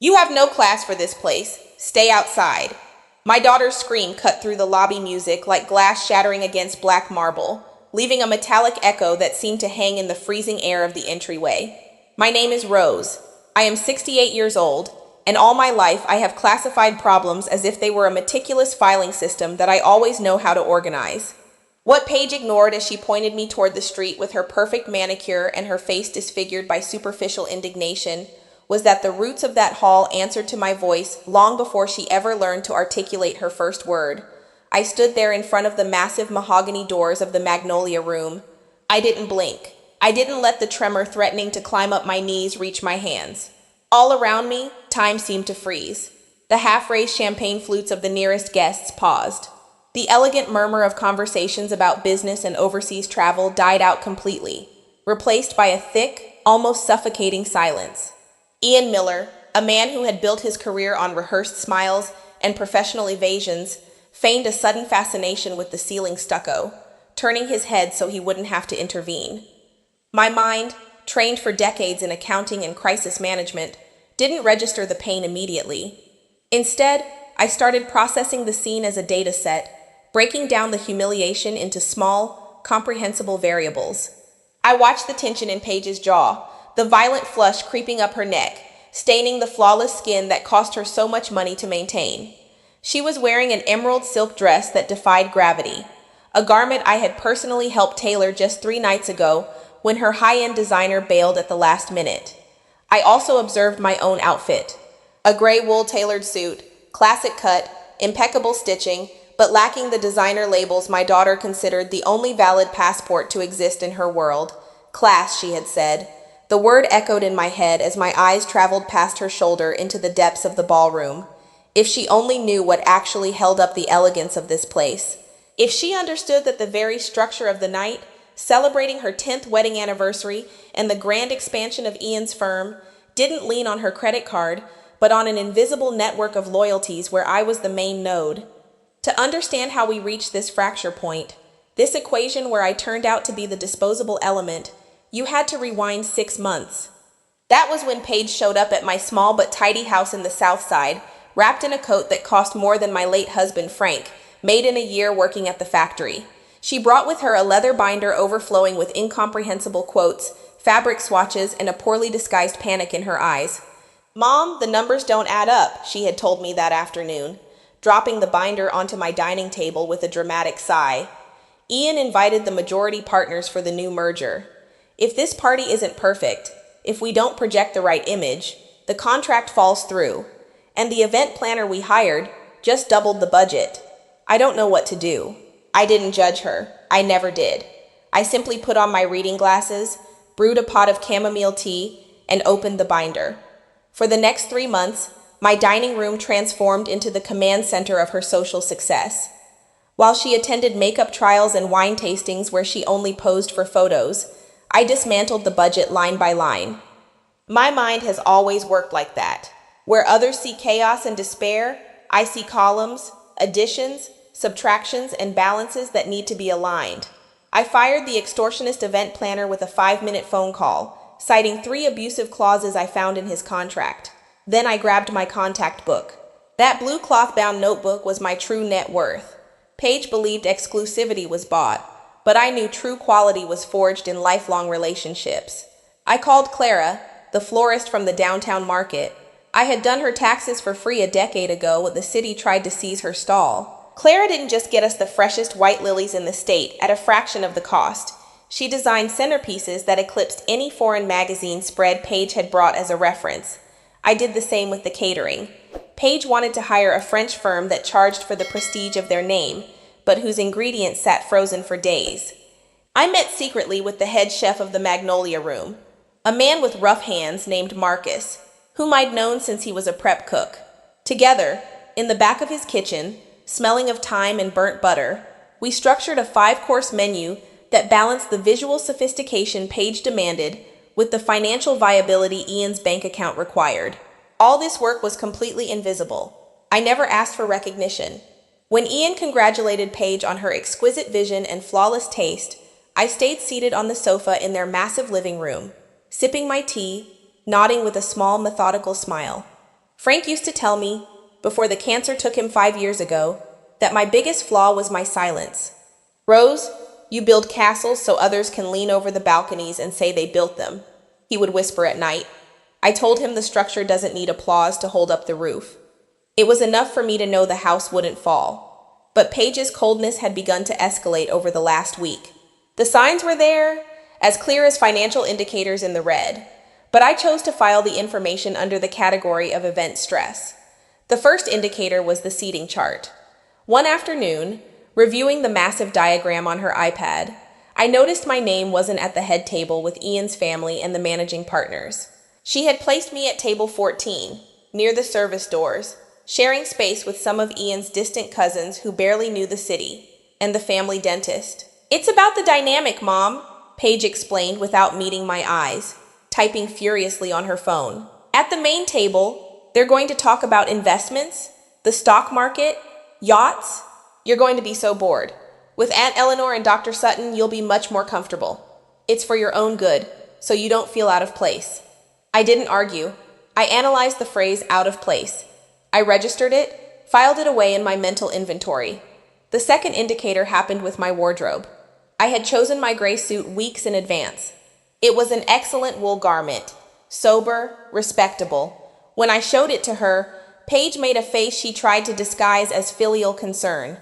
You have no class for this place. Stay outside. My daughter's scream cut through the lobby music like glass shattering against black marble, leaving a metallic echo that seemed to hang in the freezing air of the entryway. My name is Rose. I am 68 years old, and all my life I have classified problems as if they were a meticulous filing system that I always know how to organize. What Paige ignored as she pointed me toward the street with her perfect manicure and her face disfigured by superficial indignation was that the roots of that hall answered to my voice long before she ever learned to articulate her first word. I stood there in front of the massive mahogany doors of the Magnolia Room. I didn't blink. I didn't let the tremor threatening to climb up my knees reach my hands. All around me, time seemed to freeze. The half-raised champagne flutes of the nearest guests paused. The elegant murmur of conversations about business and overseas travel died out completely, replaced by a thick, almost suffocating silence. Ian Miller, a man who had built his career on rehearsed smiles and professional evasions, feigned a sudden fascination with the ceiling stucco, turning his head so he wouldn't have to intervene. My mind, trained for decades in accounting and crisis management, didn't register the pain immediately. Instead, I started processing the scene as a data set, breaking down the humiliation into small, comprehensible variables. I watched the tension in Paige's jaw, the violent flush creeping up her neck, staining the flawless skin that cost her so much money to maintain. She was wearing an emerald silk dress that defied gravity, a garment I had personally helped tailor just 3 nights ago when her high-end designer bailed at the last minute. I also observed my own outfit. A gray wool tailored suit, classic cut, impeccable stitching, but lacking the designer labels my daughter considered the only valid passport to exist in her world. Class, she had said. The word echoed in my head as my eyes traveled past her shoulder into the depths of the ballroom. If she only knew what actually held up the elegance of this place. If she understood that the very structure of the night, celebrating her 10th wedding anniversary and the grand expansion of Ian's firm, didn't lean on her credit card, but on an invisible network of loyalties where I was the main node. To understand how we reached this fracture point, this equation where I turned out to be the disposable element, you had to rewind 6 months. That was when Paige showed up at my small but tidy house in the South Side, wrapped in a coat that cost more than my late husband Frank, made in a year working at the factory. She brought with her a leather binder overflowing with incomprehensible quotes, fabric swatches, and a poorly disguised panic in her eyes. "Mom, the numbers don't add up," she had told me that afternoon, dropping the binder onto my dining table with a dramatic sigh. Ian invited the majority partners for the new merger. If this party isn't perfect, if we don't project the right image, the contract falls through. And the event planner we hired just doubled the budget. I don't know what to do. I didn't judge her. I never did. I simply put on my reading glasses, brewed a pot of chamomile tea, and opened the binder. For the next 3 months, my dining room transformed into the command center of her social success. While she attended makeup trials and wine tastings where she only posed for photos, I dismantled the budget line by line. My mind has always worked like that. Where others see chaos and despair, I see columns, additions, subtractions, and balances that need to be aligned. I fired the extortionist event planner with a 5-minute phone call, citing 3 abusive clauses I found in his contract. Then I grabbed my contact book. That blue cloth-bound notebook was my true net worth. Paige believed exclusivity was bought, but I knew true quality was forged in lifelong relationships. I called Clara, the florist from the downtown market. I had done her taxes for free a decade ago when the city tried to seize her stall. Clara didn't just get us the freshest white lilies in the state at a fraction of the cost. She designed centerpieces that eclipsed any foreign magazine spread Paige had brought as a reference. I did the same with the catering. Paige wanted to hire a French firm that charged for the prestige of their name, but whose ingredients sat frozen for days. I met secretly with the head chef of the Magnolia Room, a man with rough hands named Marcus, whom I'd known since he was a prep cook. Together, in the back of his kitchen, smelling of thyme and burnt butter, we structured a 5-course menu that balanced the visual sophistication Paige demanded with the financial viability Ian's bank account required. All this work was completely invisible. I never asked for recognition. When Ian congratulated Paige on her exquisite vision and flawless taste, I stayed seated on the sofa in their massive living room, sipping my tea, nodding with a small, methodical smile. Frank used to tell me, before the cancer took him 5 years ago, that my biggest flaw was my silence. Rose, you build castles so others can lean over the balconies and say they built them, he would whisper at night. I told him the structure doesn't need applause to hold up the roof. It was enough for me to know the house wouldn't fall. But Paige's coldness had begun to escalate over the last week. The signs were there, as clear as financial indicators in the red, but I chose to file the information under the category of event stress. The first indicator was the seating chart. One afternoon, reviewing the massive diagram on her iPad, I noticed my name wasn't at the head table with Ian's family and the managing partners. She had placed me at table 14, near the service doors, sharing space with some of Ian's distant cousins who barely knew the city, and the family dentist. It's about the dynamic, Mom, Paige explained without meeting my eyes, typing furiously on her phone. At the main table, they're going to talk about investments, the stock market, yachts. You're going to be so bored. With Aunt Eleanor and Dr. Sutton, you'll be much more comfortable. It's for your own good, so you don't feel out of place. I didn't argue. I analyzed the phrase out of place. I registered it, filed it away in my mental inventory. The second indicator happened with my wardrobe. I had chosen my gray suit weeks in advance. It was an excellent wool garment, sober, respectable. When I showed it to her, Paige made a face she tried to disguise as filial concern.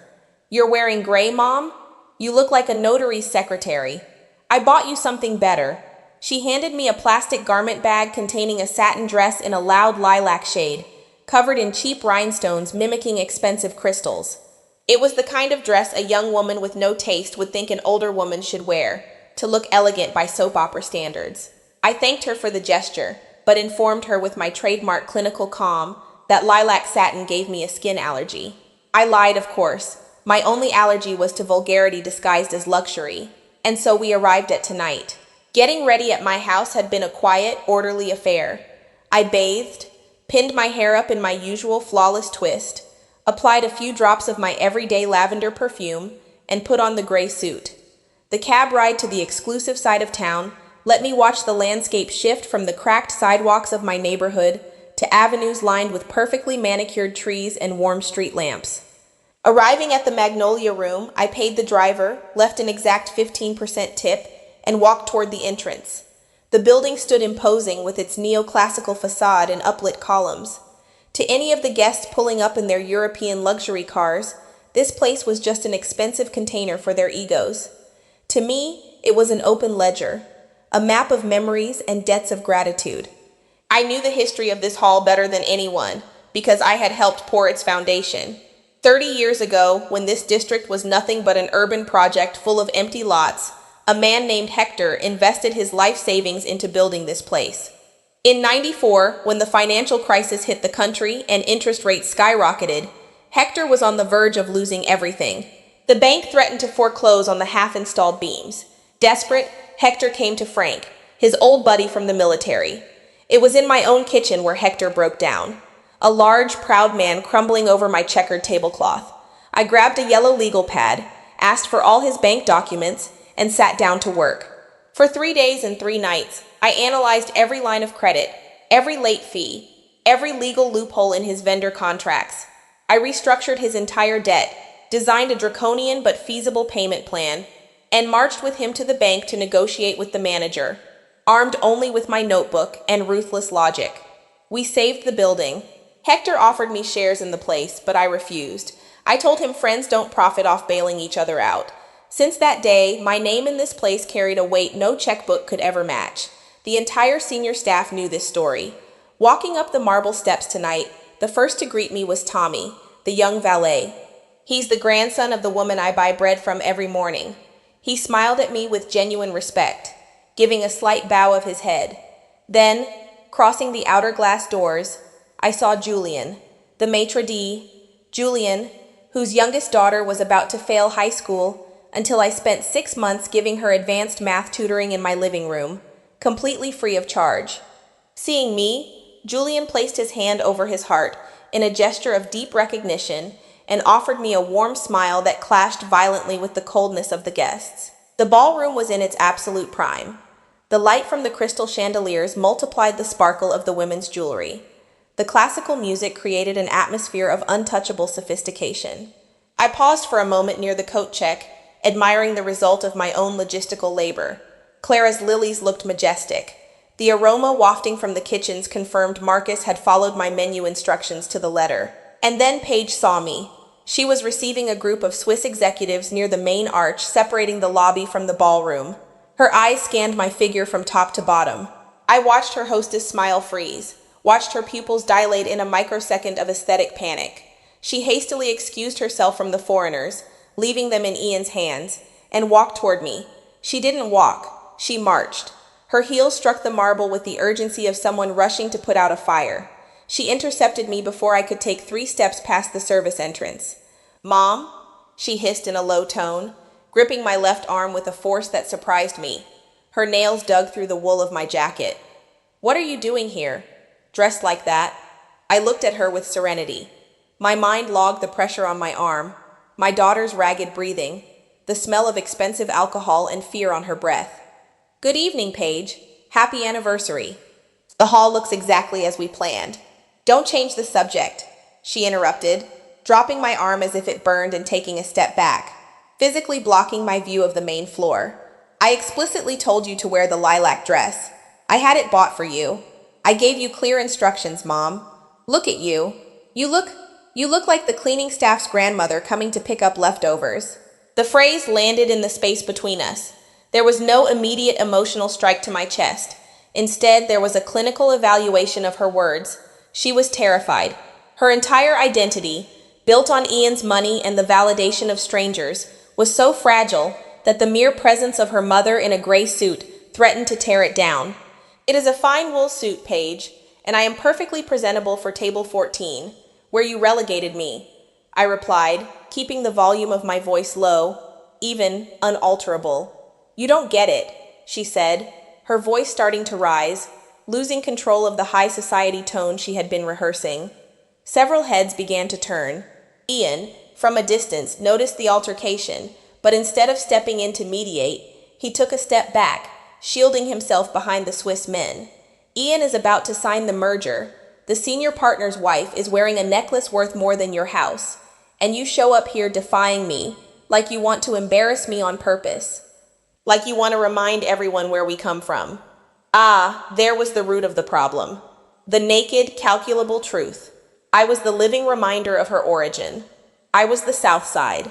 You're wearing gray, Mom? You look like a notary's secretary. I bought you something better. She handed me a plastic garment bag containing a satin dress in a loud lilac shade, covered in cheap rhinestones mimicking expensive crystals. It was the kind of dress a young woman with no taste would think an older woman should wear, to look elegant by soap opera standards. I thanked her for the gesture, but informed her with my trademark clinical calm that lilac satin gave me a skin allergy. I lied, of course. My only allergy was to vulgarity disguised as luxury, and so we arrived at tonight. Getting ready at my house had been a quiet, orderly affair. I bathed, pinned my hair up in my usual flawless twist, applied a few drops of my everyday lavender perfume, and put on the gray suit. The cab ride to the exclusive side of town let me watch the landscape shift from the cracked sidewalks of my neighborhood to avenues lined with perfectly manicured trees and warm street lamps. Arriving at the Magnolia Room, I paid the driver, left an exact 15% tip, and walked toward the entrance. The building stood imposing with its neoclassical facade and uplit columns. To any of the guests pulling up in their European luxury cars, this place was just an expensive container for their egos. To me, it was an open ledger, a map of memories and debts of gratitude. I knew the history of this hall better than anyone because I had helped pour its foundation. 30 years ago, when this district was nothing but an urban project full of empty lots, a man named Hector invested his life savings into building this place. In '94, when the financial crisis hit the country and interest rates skyrocketed, Hector was on the verge of losing everything. The bank threatened to foreclose on the half-installed beams. Desperate, Hector came to Frank, his old buddy from the military. It was in my own kitchen where Hector broke down, a large, proud man crumbling over my checkered tablecloth. I grabbed a yellow legal pad, asked for all his bank documents, and sat down to work. For 3 days and 3 nights, I analyzed every line of credit, every late fee, every legal loophole in his vendor contracts. I restructured his entire debt, designed a draconian but feasible payment plan, and marched with him to the bank to negotiate with the manager, armed only with my notebook and ruthless logic. We saved the building. Hector offered me shares in the place, but I refused. I told him friends don't profit off bailing each other out. Since that day, my name in this place carried a weight no checkbook could ever match. The entire senior staff knew this story. Walking up the marble steps tonight, the first to greet me was Tommy, the young valet. He's the grandson of the woman I buy bread from every morning. He smiled at me with genuine respect, giving a slight bow of his head. Then, crossing the outer glass doors, I saw Julian, the maitre d', Julian, whose youngest daughter was about to fail high school until I spent 6 months giving her advanced math tutoring in my living room, completely free of charge. Seeing me, Julian placed his hand over his heart in a gesture of deep recognition and offered me a warm smile that clashed violently with the coldness of the guests. The ballroom was in its absolute prime. The light from the crystal chandeliers multiplied the sparkle of the women's jewelry. The classical music created an atmosphere of untouchable sophistication. I paused for a moment near the coat check, admiring the result of my own logistical labor. Clara's lilies looked majestic. The aroma wafting from the kitchens confirmed Marcus had followed my menu instructions to the letter. And then Paige saw me. She was receiving a group of Swiss executives near the main arch separating the lobby from the ballroom. Her eyes scanned my figure from top to bottom. I watched her hostess smile freeze, watched her pupils dilate in a microsecond of aesthetic panic. She hastily excused herself from the foreigners, leaving them in Ian's hands, and walked toward me. She didn't walk, she marched. Her heels struck the marble with the urgency of someone rushing to put out a fire. She intercepted me before I could take 3 steps past the service entrance. "Mom?" she hissed in a low tone, gripping my left arm with a force that surprised me. Her nails dug through the wool of my jacket. "What are you doing here, dressed like that?" I looked at her with serenity. My mind logged the pressure on my arm, my daughter's ragged breathing, the smell of expensive alcohol and fear on her breath. "Good evening, Paige. Happy anniversary." "The hall looks exactly as we planned." "Don't change the subject," she interrupted, dropping my arm as if it burned and taking a step back, physically blocking my view of the main floor. "I explicitly told you to wear the lilac dress. I had it bought for you. I gave you clear instructions, Mom. Look at you. You look like the cleaning staff's grandmother coming to pick up leftovers." The phrase landed in the space between us. There was no immediate emotional strike to my chest. Instead, there was a clinical evaluation of her words. She was terrified. Her entire identity, built on Ian's money and the validation of strangers, was so fragile that the mere presence of her mother in a gray suit threatened to tear it down. "It is a fine wool suit, Paige, and I am perfectly presentable for table 14, where you relegated me," I replied, keeping the volume of my voice low, even unalterable. "You don't get it," she said, her voice starting to rise, losing control of the high society tone she had been rehearsing. Several heads began to turn. Ian, from a distance, noticed the altercation, but instead of stepping in to mediate, he took a step back, shielding himself behind the Swiss men. "Ian is about to sign the merger. The senior partner's wife is wearing a necklace worth more than your house, and you show up here defying me, like you want to embarrass me on purpose. Like you want to remind everyone where we come from." Ah, there was the root of the problem. The naked, calculable truth. I was the living reminder of her origin. I was the South Side.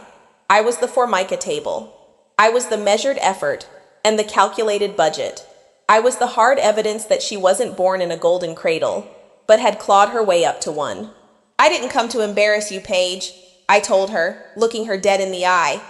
I was the Formica table. I was the measured effort and the calculated budget. I was the hard evidence that she wasn't born in a golden cradle, but had clawed her way up to one. "I didn't come to embarrass you, Paige," I told her, looking her dead in the eye.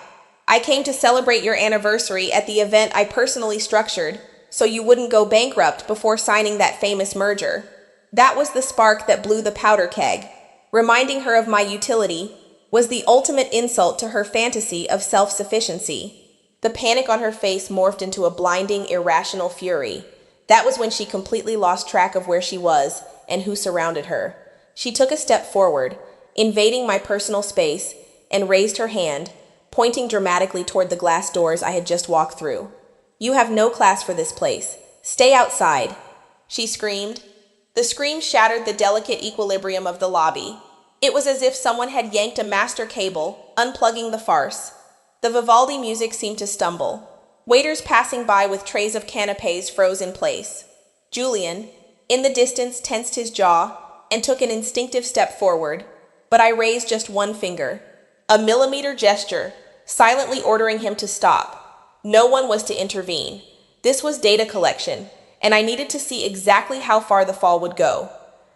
"I came to celebrate your anniversary at the event I personally structured, so you wouldn't go bankrupt before signing that famous merger." That was the spark that blew the powder keg. Reminding her of my utility was the ultimate insult to her fantasy of self-sufficiency. The panic on her face morphed into a blinding, irrational fury. That was when she completely lost track of where she was and who surrounded her. She took a step forward, invading my personal space, and raised her hand, pointing dramatically toward the glass doors I had just walked through. "You have no class for this place. Stay outside," she screamed. The scream shattered the delicate equilibrium of the lobby. It was as if someone had yanked a master cable, unplugging the farce. The Vivaldi music seemed to stumble. Waiters passing by with trays of canapés froze in place. Julian, in the distance, tensed his jaw and took an instinctive step forward, but I raised just one finger. A millimeter gesture, silently ordering him to stop. No one was to intervene. This was data collection, and I needed to see exactly how far the fall would go.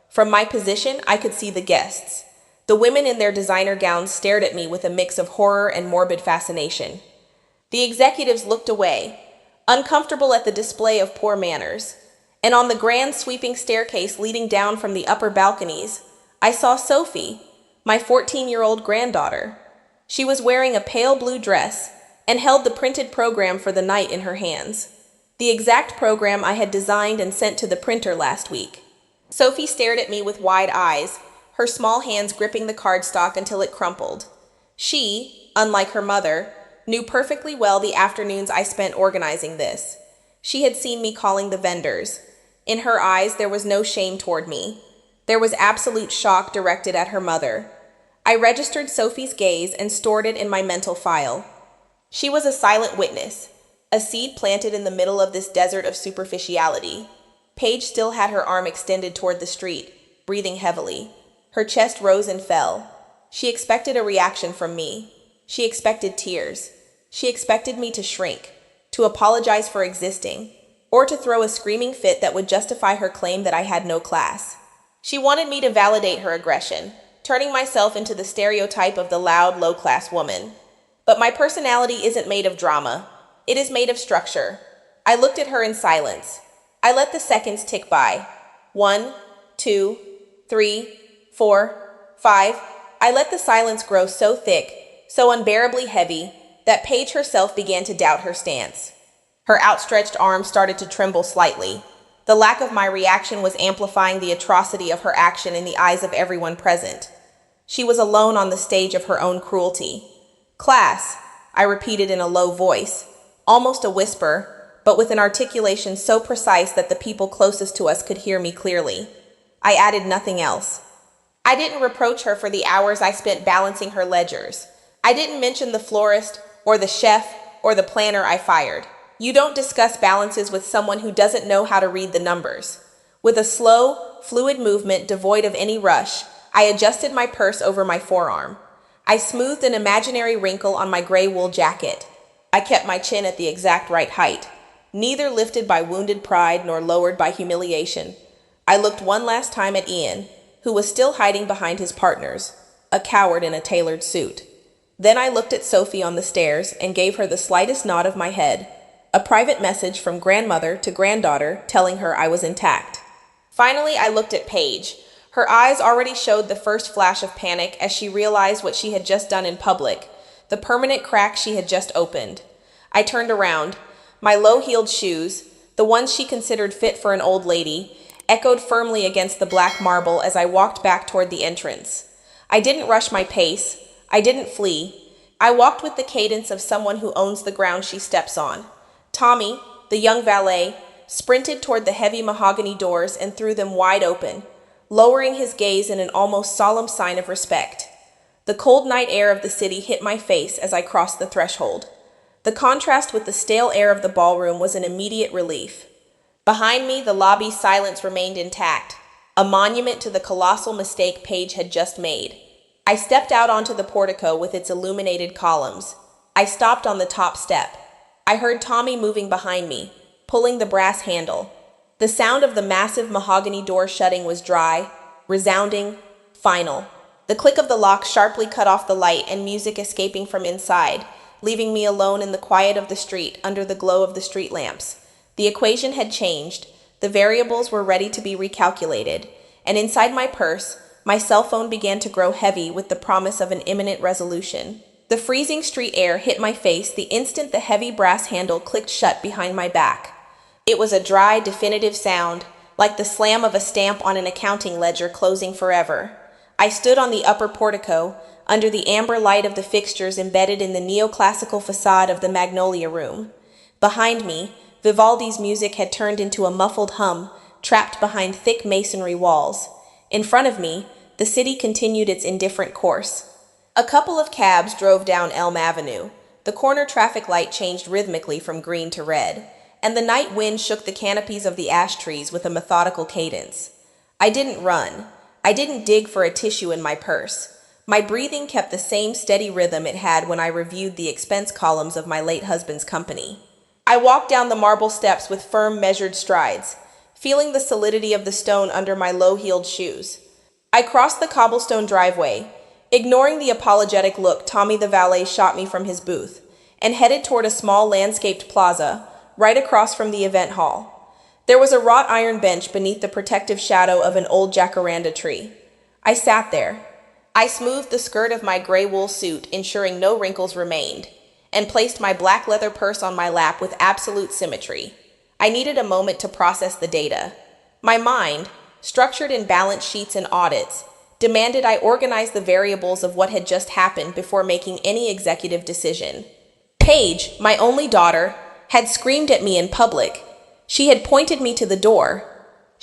From my position, I could see the guests. The women in their designer gowns stared at me with a mix of horror and morbid fascination. The executives looked away, uncomfortable at the display of poor manners. And on the grand sweeping staircase leading down from the upper balconies, I saw Sophie, my 14-year-old granddaughter. She was wearing a pale blue dress and held the printed program for the night in her hands. The exact program I had designed and sent to the printer last week. Sophie stared at me with wide eyes, her small hands gripping the cardstock until it crumpled. She, unlike her mother, knew perfectly well the afternoons I spent organizing this. She had seen me calling the vendors. In her eyes, there was no shame toward me. There was absolute shock directed at her mother. I registered Sophie's gaze and stored it in my mental file. She was a silent witness, a seed planted in the middle of this desert of superficiality. Paige still had her arm extended toward the street, breathing heavily. Her chest rose and fell. She expected a reaction from me. She expected tears. She expected me to shrink, to apologize for existing, or to throw a screaming fit that would justify her claim that I had no class. She wanted me to validate her aggression, turning myself into the stereotype of the loud, low-class woman. But my personality isn't made of drama. It is made of structure. I looked at her in silence. I let the seconds tick by. 1, 2, 3, 4, 5. I let the silence grow so thick, so unbearably heavy, that Paige herself began to doubt her stance. Her outstretched arm started to tremble slightly. The lack of my reaction was amplifying the atrocity of her action in the eyes of everyone present. She was alone on the stage of her own cruelty. "Class," I repeated in a low voice, almost a whisper, but with an articulation so precise that the people closest to us could hear me clearly. I added nothing else. I didn't reproach her for the hours I spent balancing her ledgers. I didn't mention the florist, or the chef, or the planner I fired. You don't discuss balances with someone who doesn't know how to read the numbers. With a slow, fluid movement devoid of any rush, I adjusted my purse over my forearm. I smoothed an imaginary wrinkle on my gray wool jacket. I kept my chin at the exact right height, neither lifted by wounded pride nor lowered by humiliation. I looked one last time at Ian, who was still hiding behind his partners, a coward in a tailored suit. Then I looked at Sophie on the stairs and gave her the slightest nod of my head, a private message from grandmother to granddaughter telling her I was intact. Finally, I looked at Paige. Her eyes already showed the first flash of panic as she realized what she had just done in public, the permanent crack she had just opened. I turned around. My low-heeled shoes, the ones she considered fit for an old lady, echoed firmly against the black marble as I walked back toward the entrance. I didn't rush my pace. I didn't flee. I walked with the cadence of someone who owns the ground she steps on. Tommy, the young valet, sprinted toward the heavy mahogany doors and threw them wide open, lowering his gaze in an almost solemn sign of respect. The cold night air of the city hit my face as I crossed the threshold. The contrast with the stale air of the ballroom was an immediate relief. Behind me, the lobby's silence remained intact, a monument to the colossal mistake Paige had just made. I stepped out onto the portico with its illuminated columns. I stopped on the top step. I heard Tommy moving behind me, pulling the brass handle. The sound of the massive mahogany door shutting was dry, resounding, final. The click of the lock sharply cut off the light and music escaping from inside, leaving me alone in the quiet of the street under the glow of the street lamps. The equation had changed. The variables were ready to be recalculated, and inside my purse, my cell phone began to grow heavy with the promise of an imminent resolution. The freezing street air hit my face the instant the heavy brass handle clicked shut behind my back. It was a dry, definitive sound, like the slam of a stamp on an accounting ledger closing forever. I stood on the upper portico, under the amber light of the fixtures embedded in the neoclassical facade of the Magnolia Room. Behind me, Vivaldi's music had turned into a muffled hum, trapped behind thick masonry walls. In front of me, the city continued its indifferent course. A couple of cabs drove down Elm Avenue. The corner traffic light changed rhythmically from green to red, and the night wind shook the canopies of the ash trees with a methodical cadence. I didn't run. I didn't dig for a tissue in my purse. My breathing kept the same steady rhythm it had when I reviewed the expense columns of my late husband's company. I walked down the marble steps with firm, measured strides, feeling the solidity of the stone under my low-heeled shoes. I crossed the cobblestone driveway, ignoring the apologetic look Tommy the valet shot me from his booth, and headed toward a small landscaped plaza right across from the event hall. There was a wrought iron bench beneath the protective shadow of an old jacaranda tree. I sat there. I smoothed the skirt of my gray wool suit, ensuring no wrinkles remained, and placed my black leather purse on my lap with absolute symmetry. I needed a moment to process the data. My mind, structured in balance sheets and audits, demanded I organize the variables of what had just happened before making any executive decision. Paige, my only daughter, had screamed at me in public. She had pointed me to the door.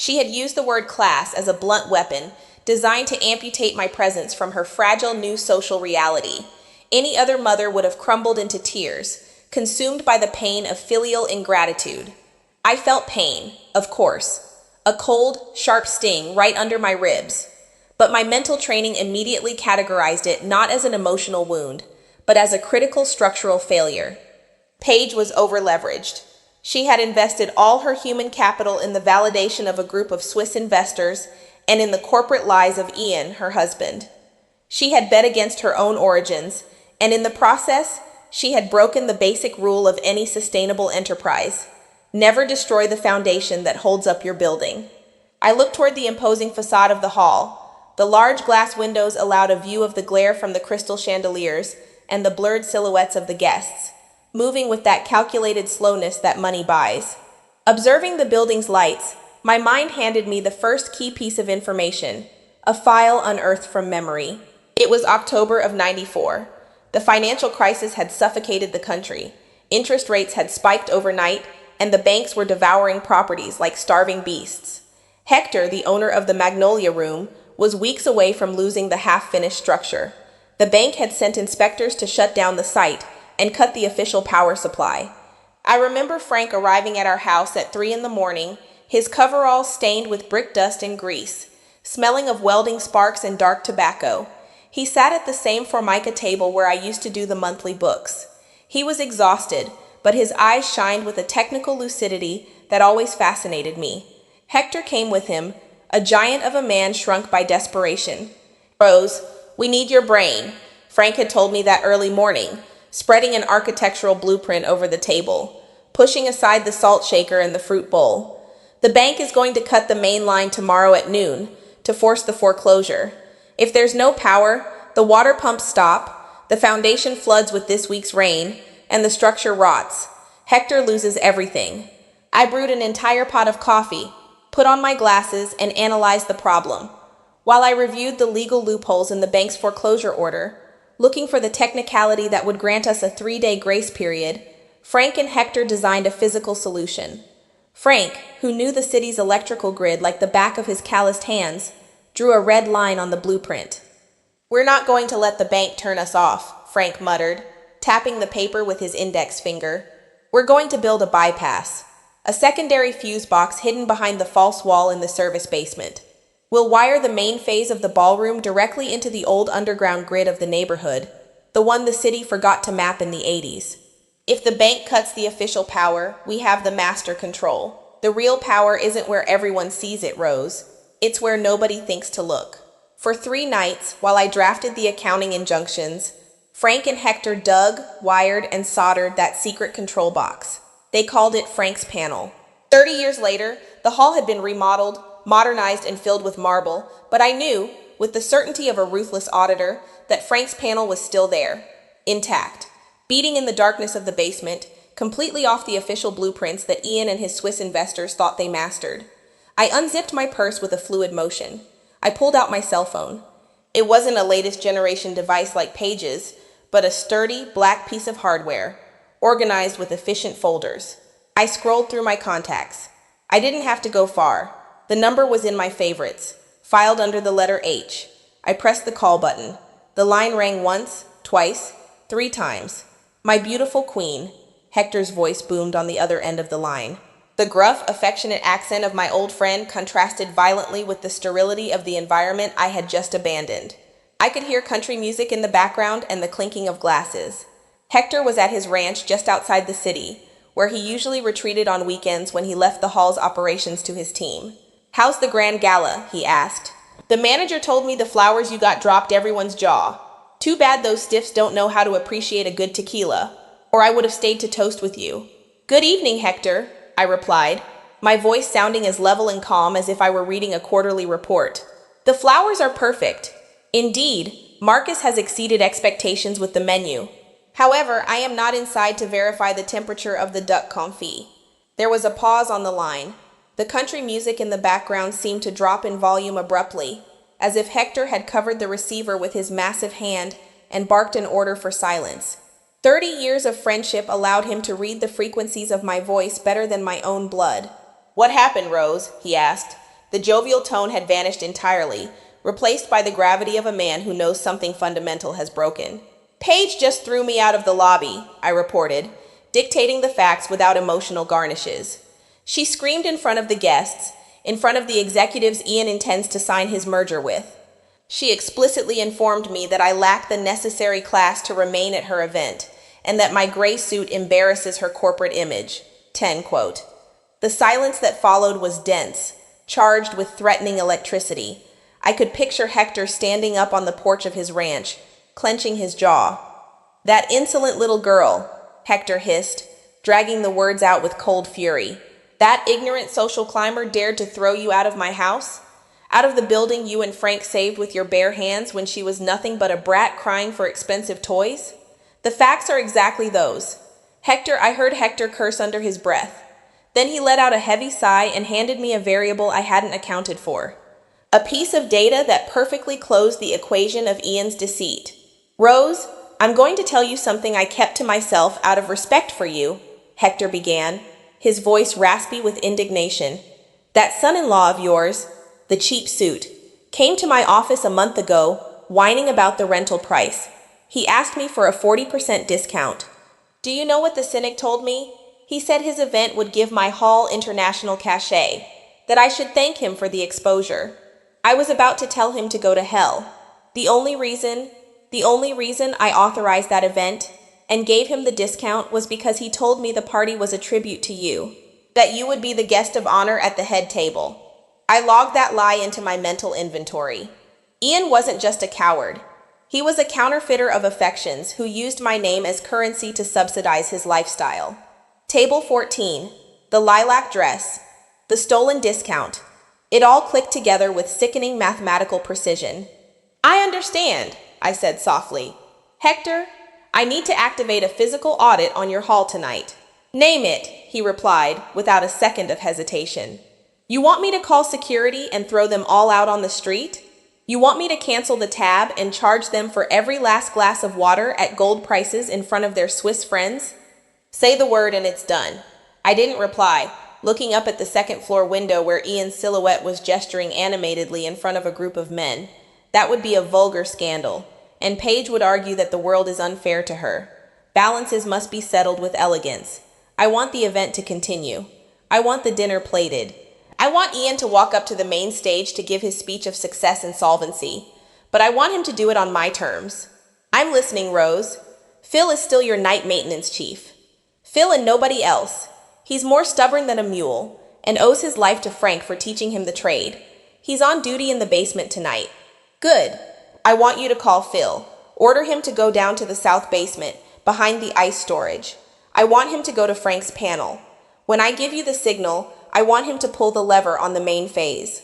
She had used the word class as a blunt weapon designed to amputate my presence from her fragile new social reality. Any other mother would have crumbled into tears, consumed by the pain of filial ingratitude. I felt pain, of course, a cold, sharp sting right under my ribs, but my mental training immediately categorized it not as an emotional wound, but as a critical structural failure. Paige was overleveraged. She had invested all her human capital in the validation of a group of Swiss investors and in the corporate lies of Ian, her husband. She had bet against her own origins, and in the process, she had broken the basic rule of any sustainable enterprise. Never destroy the foundation that holds up your building. I looked toward the imposing facade of the hall. The large glass windows allowed a view of the glare from the crystal chandeliers and the blurred silhouettes of the guests, moving with that calculated slowness that money buys. Observing the building's lights, my mind handed me the first key piece of information, a file unearthed from memory. It was October of '94. The financial crisis had suffocated the country. Interest rates had spiked overnight, and the banks were devouring properties like starving beasts. Hector, the owner of the Magnolia Room, was weeks away from losing the half-finished structure. The bank had sent inspectors to shut down the site and cut the official power supply. I remember Frank arriving at our house at 3 in the morning, his coveralls stained with brick dust and grease, smelling of welding sparks and dark tobacco. He sat at the same Formica table where I used to do the monthly books. He was exhausted, but his eyes shined with a technical lucidity that always fascinated me. Hector came with him, a giant of a man shrunk by desperation. "Rose, we need your brain," Frank had told me that early morning, spreading an architectural blueprint over the table, pushing aside the salt shaker and the fruit bowl. "The bank is going to cut the main line tomorrow at noon to force the foreclosure. If there's no power, the water pumps stop, the foundation floods with this week's rain, and the structure rots. Hector loses everything." I brewed an entire pot of coffee, put on my glasses, and analyzed the problem. While I reviewed the legal loopholes in the bank's foreclosure order, looking for the technicality that would grant us a 3-day grace period, Frank and Hector designed a physical solution. Frank, who knew the city's electrical grid like the back of his calloused hands, drew a red line on the blueprint. "We're not going to let the bank turn us off," Frank muttered, tapping the paper with his index finger. "We're going to build a bypass, a secondary fuse box hidden behind the false wall in the service basement. We'll wire the main phase of the ballroom directly into the old underground grid of the neighborhood, the one the city forgot to map in the '80s. If the bank cuts the official power, we have the master control. The real power isn't where everyone sees it, Rose. It's where nobody thinks to look." For 3 nights, while I drafted the accounting injunctions, Frank and Hector dug, wired, and soldered that secret control box. They called it Frank's Panel. 30 years later, the hall had been remodeled, modernized, and filled with marble, but I knew, with the certainty of a ruthless auditor, that Frank's Panel was still there, intact, beating in the darkness of the basement, completely off the official blueprints that Ian and his Swiss investors thought they mastered. I unzipped my purse with a fluid motion. I pulled out my cell phone. It wasn't a latest generation device like Paige's, but a sturdy, black piece of hardware, organized with efficient folders. I scrolled through my contacts. I didn't have to go far. The number was in my favorites, filed under the letter H. I pressed the call button. The line rang once, twice, 3 times. "My beautiful queen," Hector's voice boomed on the other end of the line. The gruff, affectionate accent of my old friend contrasted violently with the sterility of the environment I had just abandoned. I could hear country music in the background and the clinking of glasses. Hector was at his ranch just outside the city, where he usually retreated on weekends when he left the hall's operations to his team. "How's the grand gala?" he asked. "The manager told me the flowers you got dropped everyone's jaw. Too bad those stiffs don't know how to appreciate a good tequila, or I would have stayed to toast with you." "Good evening, Hector," I replied, my voice sounding as level and calm as if I were reading a quarterly report. "The flowers are perfect. Indeed, Marcus has exceeded expectations with the menu. However, I am not inside to verify the temperature of the duck confit." There was a pause on the line. The country music in the background seemed to drop in volume abruptly, as if Hector had covered the receiver with his massive hand and barked an order for silence. 30 years of friendship allowed him to read the frequencies of my voice better than my own blood. "What happened, Rose?" he asked, The jovial tone had vanished entirely, replaced by the gravity of a man who knows something fundamental has broken. Paige just threw me out of the lobby, I reported, dictating the facts without emotional garnishes. She screamed in front of the guests, in front of the executives Ian intends to sign his merger with. She explicitly informed me that I lack the necessary class to remain at her event, and that my gray suit embarrasses her corporate image. 10 quote. The silence that followed was dense, charged with threatening electricity. I could picture Hector standing up on the porch of his ranch, clenching his jaw. "That insolent little girl," Hector hissed, dragging the words out with cold fury. "That ignorant social climber dared to throw you out of my house? Out of the building you and Frank saved with your bare hands when she was nothing but a brat crying for expensive toys? The facts are exactly those." I heard Hector curse under his breath. Then he let out a heavy sigh and handed me a variable I hadn't accounted for. A piece of data that perfectly closed the equation of Ian's deceit. "Rose, I'm going to tell you something I kept to myself out of respect for you," Hector began, his voice raspy with indignation. "That son-in-law of yours, the cheap suit, came to my office a month ago, whining about the rental price. He asked me for a 40% discount. Do you know what the cynic told me? He said his event would give my hall international cachet, that I should thank him for the exposure. I was about to tell him to go to hell. The only reason I authorized that event and gave him the discount was because he told me the party was a tribute to you, that you would be the guest of honor at the head table. I logged that lie into my mental inventory. Ian wasn't just a coward. He was a counterfeiter of affections who used my name as currency to subsidize his lifestyle. Table 14, the lilac dress, the stolen discount. It all clicked together with sickening mathematical precision. "I understand," I said softly. "Hector, I need to activate a physical audit on your hall tonight." "Name it," he replied without a second of hesitation. "You want me to call security and throw them all out on the street? You want me to cancel the tab and charge them for every last glass of water at gold prices in front of their Swiss friends? Say the word and it's done." I didn't reply, looking up at the second-floor window where Ian's silhouette was gesturing animatedly in front of a group of men. That would be a vulgar scandal, and Paige would argue that the world is unfair to her. Balances must be settled with elegance. I want the event to continue. I want the dinner plated. I want Ian to walk up to the main stage to give his speech of success and solvency, but I want him to do it on my terms. "I'm listening, Rose. Phil is still your night maintenance chief. Phil and nobody else. He's more stubborn than a mule and owes his life to Frank for teaching him the trade. He's on duty in the basement tonight." "Good. I want you to call Phil. Order him to go down to the south basement, behind the ice storage. I want him to go to Frank's panel. When I give you the signal, I want him to pull the lever on the main phase."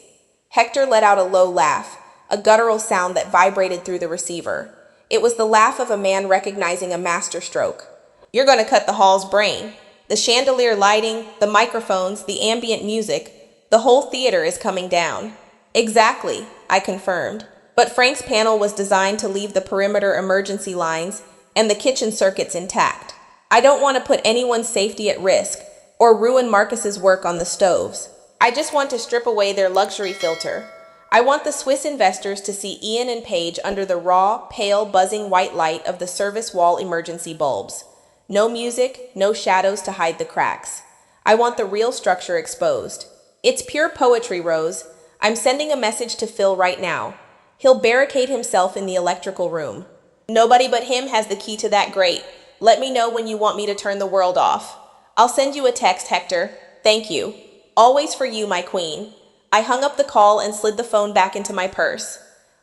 Hector let out a low laugh, a guttural sound that vibrated through the receiver. It was the laugh of a man recognizing a masterstroke. "You're going to cut the hall's brain. The chandelier lighting, the microphones, the ambient music, the whole theater is coming down." "Exactly," I confirmed. "But Frank's panel was designed to leave the perimeter emergency lines and the kitchen circuits intact. I don't want to put anyone's safety at risk or ruin Marcus's work on the stoves. I just want to strip away their luxury filter. I want the Swiss investors to see Ian and Paige under the raw, pale, buzzing white light of the service wall emergency bulbs. No music, no shadows to hide the cracks. I want the real structure exposed. It's pure poetry, Rose. I'm sending a message to Phil right now. He'll barricade himself in the electrical room. Nobody but him has the key to that grate. Let me know when you want me to turn the world off. I'll send you a text, Hector. Thank you. Always for you, my queen." I hung up the call and slid the phone back into my purse.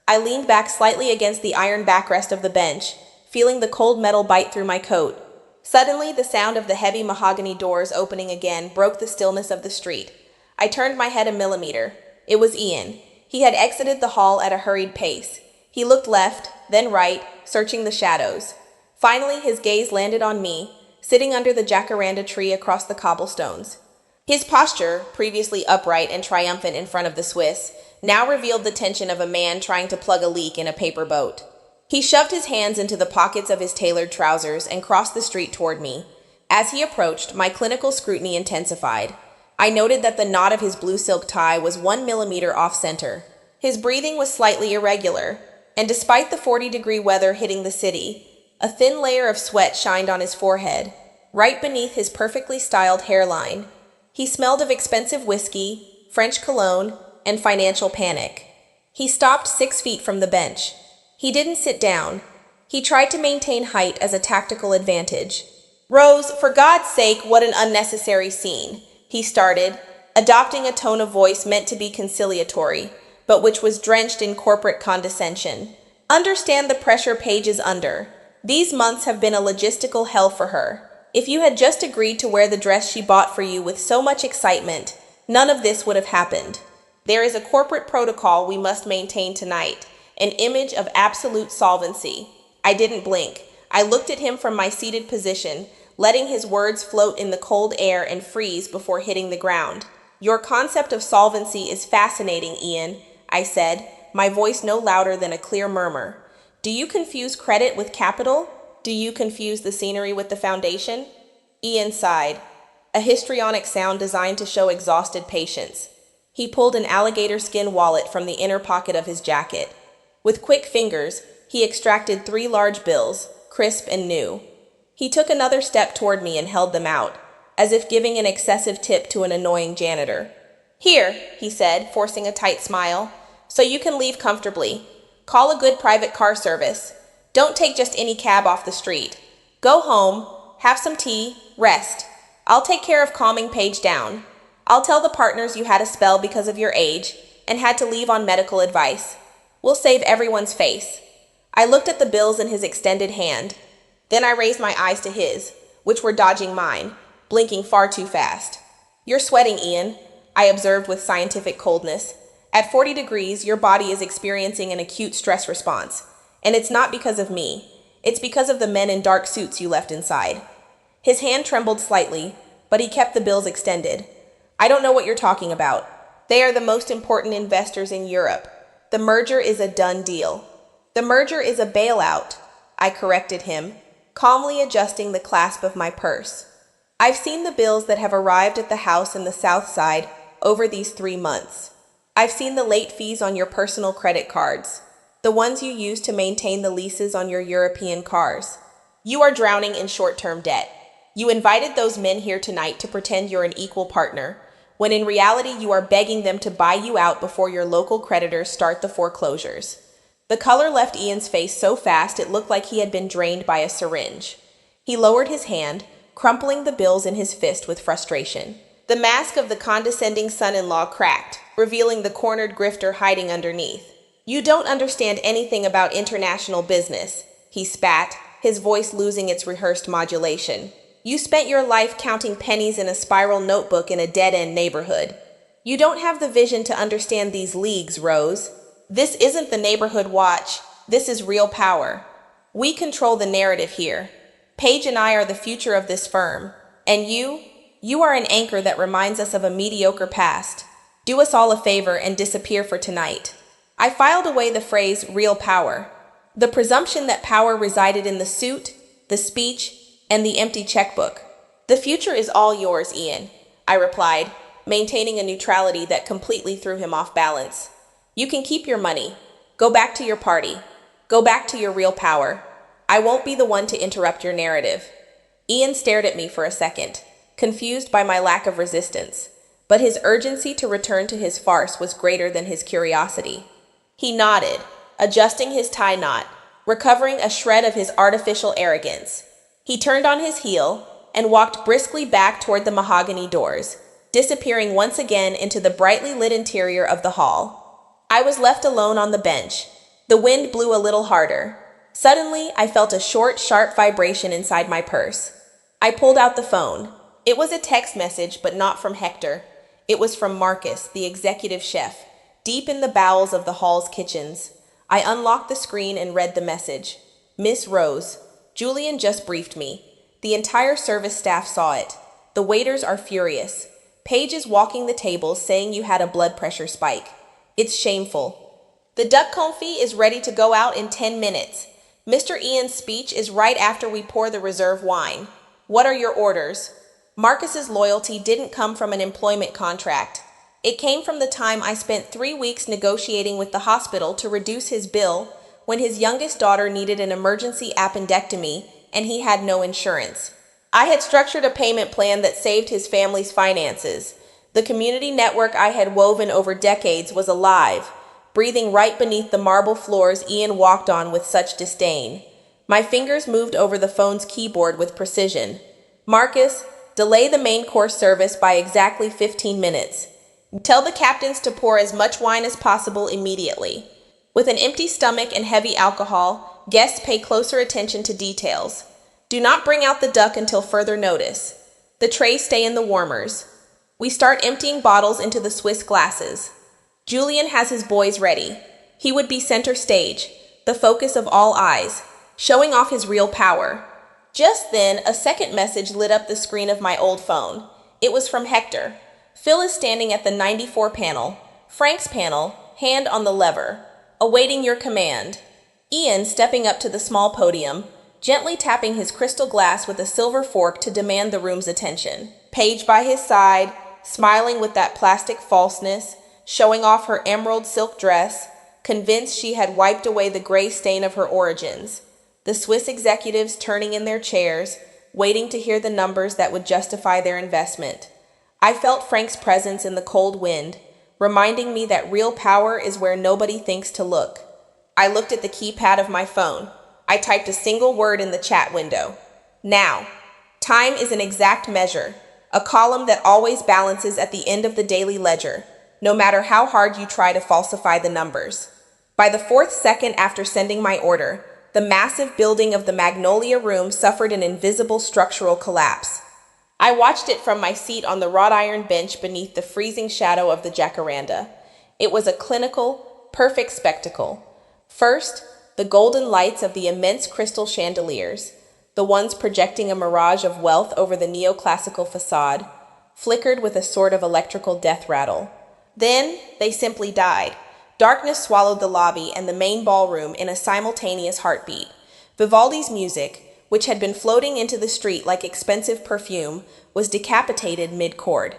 I leaned back slightly against the iron backrest of the bench, feeling the cold metal bite through my coat. Suddenly, the sound of the heavy mahogany doors opening again broke the stillness of the street. I turned my head a millimeter. It was Ian. He had exited the hall at a hurried pace. He looked left, then right, searching the shadows. Finally, his gaze landed on me, sitting under the jacaranda tree across the cobblestones. His posture, previously upright and triumphant in front of the Swiss, now revealed the tension of a man trying to plug a leak in a paper boat. He shoved his hands into the pockets of his tailored trousers and crossed the street toward me. As he approached, my clinical scrutiny intensified. I noted that the knot of his blue silk tie was 1 millimeter off center. His breathing was slightly irregular, and despite the 40-degree weather hitting the city, a thin layer of sweat shined on his forehead, right beneath his perfectly styled hairline. He smelled of expensive whiskey, French cologne, and financial panic. He stopped 6 feet from the bench. He didn't sit down. He tried to maintain height as a tactical advantage. "Rose, for God's sake, what an unnecessary scene," he started, adopting a tone of voice meant to be conciliatory, but which was drenched in corporate condescension. "Understand the pressure Paige is under. These months have been a logistical hell for her. If you had just agreed to wear the dress she bought for you with so much excitement, none of this would have happened. There is a corporate protocol we must maintain tonight, an image of absolute solvency." I didn't blink. I looked at him from my seated position, letting his words float in the cold air and freeze before hitting the ground. "Your concept of solvency is fascinating, Ian," I said, my voice no louder than a clear murmur. "Do you confuse credit with capital? Do you confuse the scenery with the foundation?" Ian sighed, a histrionic sound designed to show exhausted patience. He pulled an alligator skin wallet from the inner pocket of his jacket. With quick fingers, he extracted 3 large bills, crisp and new. He took another step toward me and held them out, as if giving an excessive tip to an annoying janitor. "Here," he said, forcing a tight smile, "so you can leave comfortably. Call a good private car service. Don't take just any cab off the street. Go home, have some tea, rest. I'll take care of calming Paige down. I'll tell the partners you had a spell because of your age and had to leave on medical advice. We'll save everyone's face." I looked at the bills in his extended hand. Then I raised my eyes to his, which were dodging mine, blinking far too fast. "You're sweating, Ian," I observed with scientific coldness. "At 40 degrees, your body is experiencing an acute stress response. And it's not because of me. It's because of the men in dark suits you left inside." His hand trembled slightly, but he kept the bills extended. "I don't know what you're talking about. They are the most important investors in Europe. The merger is a done deal." "The merger is a bailout," I corrected him, calmly adjusting the clasp of my purse. "I've seen the bills that have arrived at the house in the South Side over these 3 months. I've seen the late fees on your personal credit cards, the ones you use to maintain the leases on your European cars. You are drowning in short-term debt. You invited those men here tonight to pretend you're an equal partner, when in reality you are begging them to buy you out before your local creditors start the foreclosures." The color left Ian's face so fast it looked like he had been drained by a syringe. He lowered his hand, crumpling the bills in his fist with frustration. The mask of the condescending son-in-law cracked, revealing the cornered grifter hiding underneath. "You don't understand anything about international business," he spat, his voice losing its rehearsed modulation. "You spent your life counting pennies in a spiral notebook in a dead-end neighborhood. You don't have the vision to understand these leagues, Rose. This isn't the neighborhood watch. This is real power. We control the narrative here. Paige and I are the future of this firm. And you are an anchor that reminds us of a mediocre past. Do us all a favor and disappear for tonight." I filed away the phrase real power, the presumption that power resided in the suit, the speech, and the empty checkbook. "The future is all yours, Ian," I replied, maintaining a neutrality that completely threw him off balance. "You can keep your money. Go back to your party. Go back to your real power. I won't be the one to interrupt your narrative." Ian stared at me for a second, confused by my lack of resistance, but his urgency to return to his farce was greater than his curiosity. He nodded, adjusting his tie knot, recovering a shred of his artificial arrogance. He turned on his heel and walked briskly back toward the mahogany doors, disappearing once again into the brightly lit interior of the hall. I was left alone on the bench. The wind blew a little harder. Suddenly, I felt a short, sharp vibration inside my purse. I pulled out the phone. It was a text message, but not from Hector. It was from Marcus, the executive chef, deep in the bowels of the hall's kitchens. I unlocked the screen and read the message. "Miss Rose, Julian just briefed me. The entire service staff saw it. The waiters are furious. Paige is walking the tables saying you had a blood pressure spike. It's shameful. The duck confit is ready to go out in 10 minutes. Mr. Ian's speech is right after we pour the reserve wine. What are your orders?" Marcus's loyalty didn't come from an employment contract. It came from the time I spent 3 weeks negotiating with the hospital to reduce his bill when his youngest daughter needed an emergency appendectomy and he had no insurance. I had structured a payment plan that saved his family's finances. The community network I had woven over decades was alive, breathing right beneath the marble floors Ian walked on with such disdain. My fingers moved over the phone's keyboard with precision. Marcus, delay the main course service by exactly 15 minutes. Tell the captains to pour as much wine as possible immediately. With an empty stomach and heavy alcohol, guests pay closer attention to details. Do not bring out the duck until further notice. The trays stay in the warmers. We start emptying bottles into the Swiss glasses. Julian has his boys ready. He would be center stage, the focus of all eyes, showing off his real power. Just then, a second message lit up the screen of my old phone. It was from Hector. Phil is standing at the 94 panel, Frank's panel, hand on the lever, awaiting your command. Ian stepping up to the small podium, gently tapping his crystal glass with a silver fork to demand the room's attention. Paige by his side, smiling with that plastic falseness, showing off her emerald silk dress, convinced she had wiped away the gray stain of her origins. The Swiss executives turning in their chairs, waiting to hear the numbers that would justify their investment. I felt Frank's presence in the cold wind, reminding me that real power is where nobody thinks to look. I looked at the keypad of my phone. I typed a single word in the chat window. Now. Time is an exact measure, a column that always balances at the end of the daily ledger, no matter how hard you try to falsify the numbers. By the 4th second after sending my order, the massive building of the Magnolia Room suffered an invisible structural collapse. I watched it from my seat on the wrought iron bench beneath the freezing shadow of the jacaranda. It was a clinical, perfect spectacle. First, the golden lights of the immense crystal chandeliers, the ones projecting a mirage of wealth over the neoclassical facade, flickered with a sort of electrical death rattle. Then, they simply died. Darkness swallowed the lobby and the main ballroom in a simultaneous heartbeat. Vivaldi's music, which had been floating into the street like expensive perfume, was decapitated mid-chord.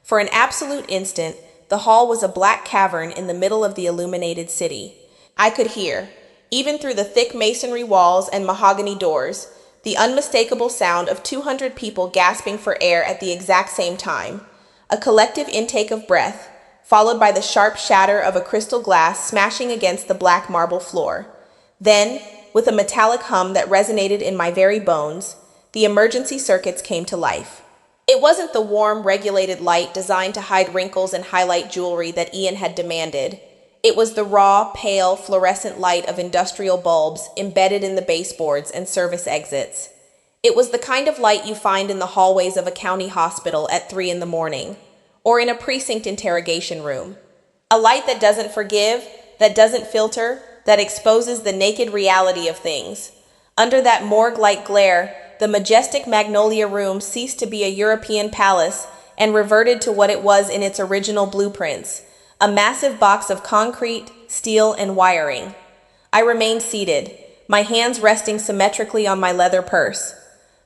For an absolute instant, the hall was a black cavern in the middle of the illuminated city. I could hear, even through the thick masonry walls and mahogany doors, the unmistakable sound of 200 people gasping for air at the exact same time. A collective intake of breath, followed by the sharp shatter of a crystal glass smashing against the black marble floor. Then, with a metallic hum that resonated in my very bones, the emergency circuits came to life. It wasn't the warm, regulated light designed to hide wrinkles and highlight jewelry that Ian had demanded. It was the raw, pale, fluorescent light of industrial bulbs embedded in the baseboards and service exits. It was the kind of light you find in the hallways of a county hospital at 3 a.m, or in a precinct interrogation room. A light that doesn't forgive, that doesn't filter, that exposes the naked reality of things. Under that morgue-like glare, the majestic Magnolia Room ceased to be a European palace and reverted to what it was in its original blueprints, a massive box of concrete, steel, and wiring. I remained seated, my hands resting symmetrically on my leather purse.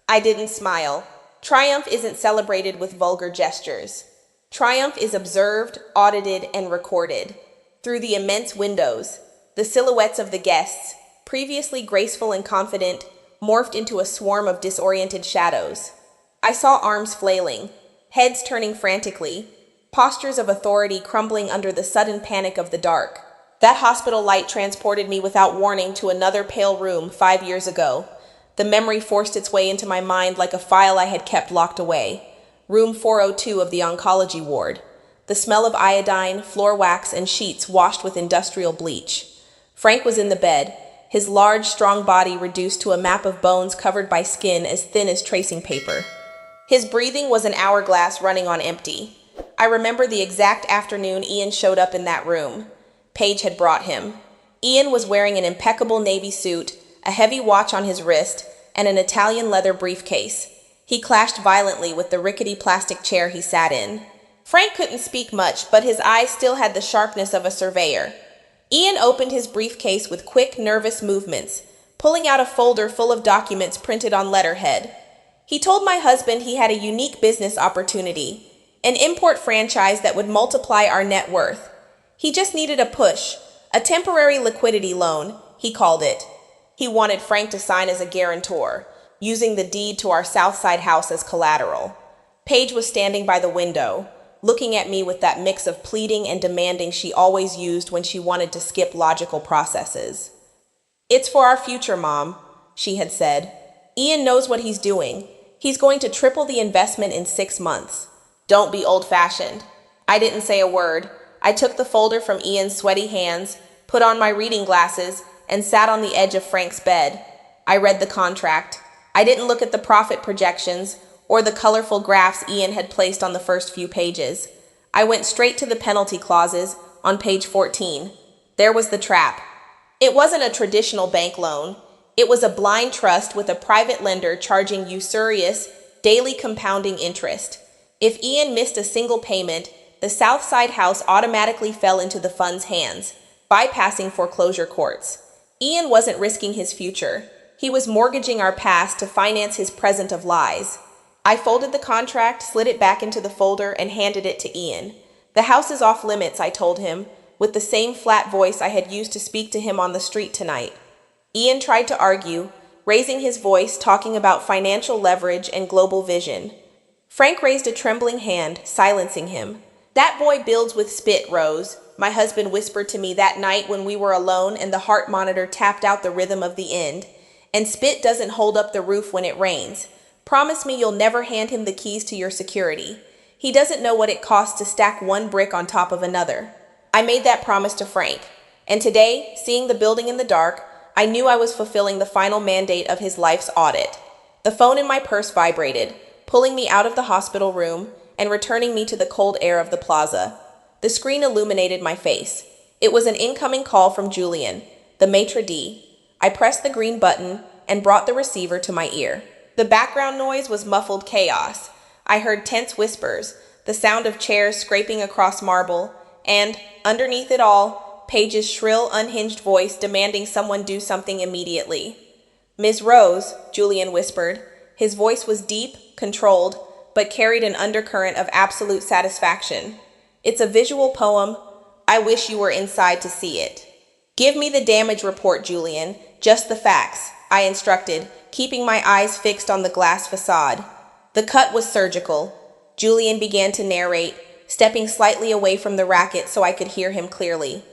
I didn't smile. Triumph isn't celebrated with vulgar gestures. Triumph is observed, audited, and recorded. Through the immense windows, the silhouettes of the guests, previously graceful and confident, morphed into a swarm of disoriented shadows. I saw arms flailing, heads turning frantically, postures of authority crumbling under the sudden panic of the dark. That hospital light transported me without warning to another pale room 5 years ago. The memory forced its way into my mind like a file I had kept locked away. Room 402 of the oncology ward. The smell of iodine, floor wax, and sheets washed with industrial bleach. Frank was in the bed, his large, strong body reduced to a map of bones covered by skin as thin as tracing paper. His breathing was an hourglass running on empty. I remember the exact afternoon Ian showed up in that room. Paige had brought him. Ian was wearing an impeccable navy suit, a heavy watch on his wrist, and an Italian leather briefcase. He clashed violently with the rickety plastic chair he sat in. Frank couldn't speak much, but his eyes still had the sharpness of a surveyor. Ian opened his briefcase with quick, nervous movements, pulling out a folder full of documents printed on letterhead. He told my husband he had a unique business opportunity, an import franchise that would multiply our net worth. He just needed a push, a temporary liquidity loan, he called it. He wanted Frank to sign as a guarantor, using the deed to our Southside house as collateral. Paige was standing by the window, looking at me with that mix of pleading and demanding she always used when she wanted to skip logical processes. "It's for our future, Mom," she had said. "Ian knows what he's doing. He's going to triple the investment in 6 months. Don't be old-fashioned." I didn't say a word. I took the folder from Ian's sweaty hands, put on my reading glasses, and sat on the edge of Frank's bed. I read the contract. I didn't look at the profit projections or the colorful graphs Ian had placed on the first few pages. I went straight to the penalty clauses on page 14. There was the trap. It wasn't a traditional bank loan. It was a blind trust with a private lender charging usurious, daily compounding interest. If Ian missed a single payment, the Southside house automatically fell into the fund's hands, bypassing foreclosure courts. Ian wasn't risking his future. He was mortgaging our past to finance his present of lies. I folded the contract, slid it back into the folder, and handed it to Ian. "The house is off limits," I told him, with the same flat voice I had used to speak to him on the street tonight. Ian tried to argue, raising his voice, talking about financial leverage and global vision. Frank raised a trembling hand, silencing him. "That boy builds with spit, Rose," my husband whispered to me that night when we were alone and the heart monitor tapped out the rhythm of the end. "And spit doesn't hold up the roof when it rains. Promise me you'll never hand him the keys to your security. He doesn't know what it costs to stack one brick on top of another." I made that promise to Frank, and today, seeing the building in the dark, I knew I was fulfilling the final mandate of his life's audit. The phone in my purse vibrated, pulling me out of the hospital room and returning me to the cold air of the plaza. The screen illuminated my face. It was an incoming call from Julian, the maitre d'. I pressed the green button and brought the receiver to my ear. The background noise was muffled chaos. I heard tense whispers, the sound of chairs scraping across marble, and, underneath it all, Paige's shrill, unhinged voice demanding someone do something immediately. "Ms. Rose," Julian whispered. His voice was deep, controlled, but carried an undercurrent of absolute satisfaction. "It's a visual poem. I wish you were inside to see it." "Give me the damage report, Julian. Just the facts," I instructed, keeping my eyes fixed on the glass facade. "The cut was surgical," Julian began to narrate, stepping slightly away from the racket so I could hear him clearly.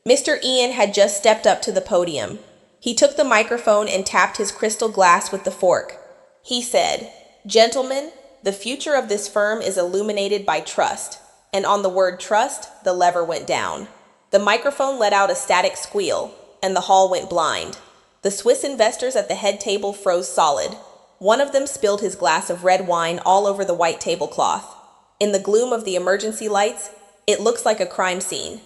Mr. Ian had just stepped up to the podium. He took the microphone and tapped his crystal glass with the fork. He said, "Gentlemen, the future of this firm is illuminated by trust." And on the word trust, the lever went down. The microphone let out a static squeal, and the hall went blind. The Swiss investors at the head table froze solid. One of them spilled his glass of red wine all over the white tablecloth. In the gloom of the emergency lights, it looks like a crime scene.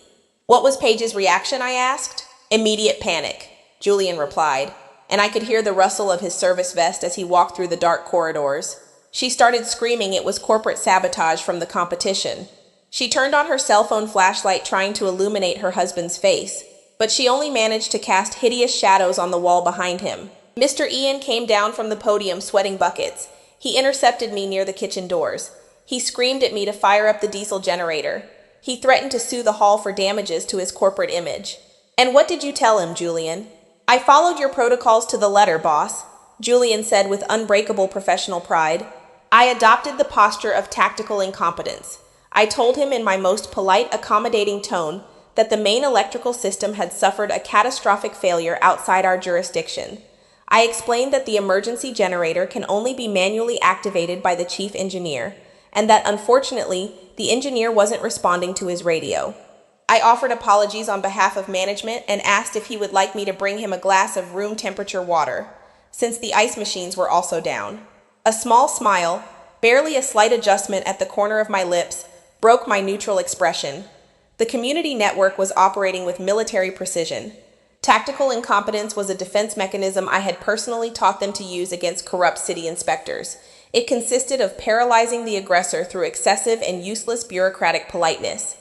"What was Paige's reaction?" I asked. "Immediate panic," Julian replied, and I could hear the rustle of his service vest as he walked through the dark corridors. "She started screaming it was corporate sabotage from the competition. She turned on her cell phone flashlight trying to illuminate her husband's face, but she only managed to cast hideous shadows on the wall behind him." Mr. Ian came down from the podium sweating buckets. He intercepted me near the kitchen doors. He screamed at me to fire up the diesel generator. He threatened to sue the hall for damages to his corporate image. "And what did you tell him, Julian?" "I followed your protocols to the letter, boss," Julian said with unbreakable professional pride. "I adopted the posture of tactical incompetence. I told him in my most polite, accommodating tone that the main electrical system had suffered a catastrophic failure outside our jurisdiction. I explained that the emergency generator can only be manually activated by the chief engineer, and that unfortunately, the engineer wasn't responding to his radio. I offered apologies on behalf of management and asked if he would like me to bring him a glass of room temperature water, since the ice machines were also down. A small smile, barely a slight adjustment at the corner of my lips, broke my neutral expression. The community network was operating with military precision. Tactical incompetence was a defense mechanism I had personally taught them to use against corrupt city inspectors. It consisted of paralyzing the aggressor through excessive and useless bureaucratic politeness.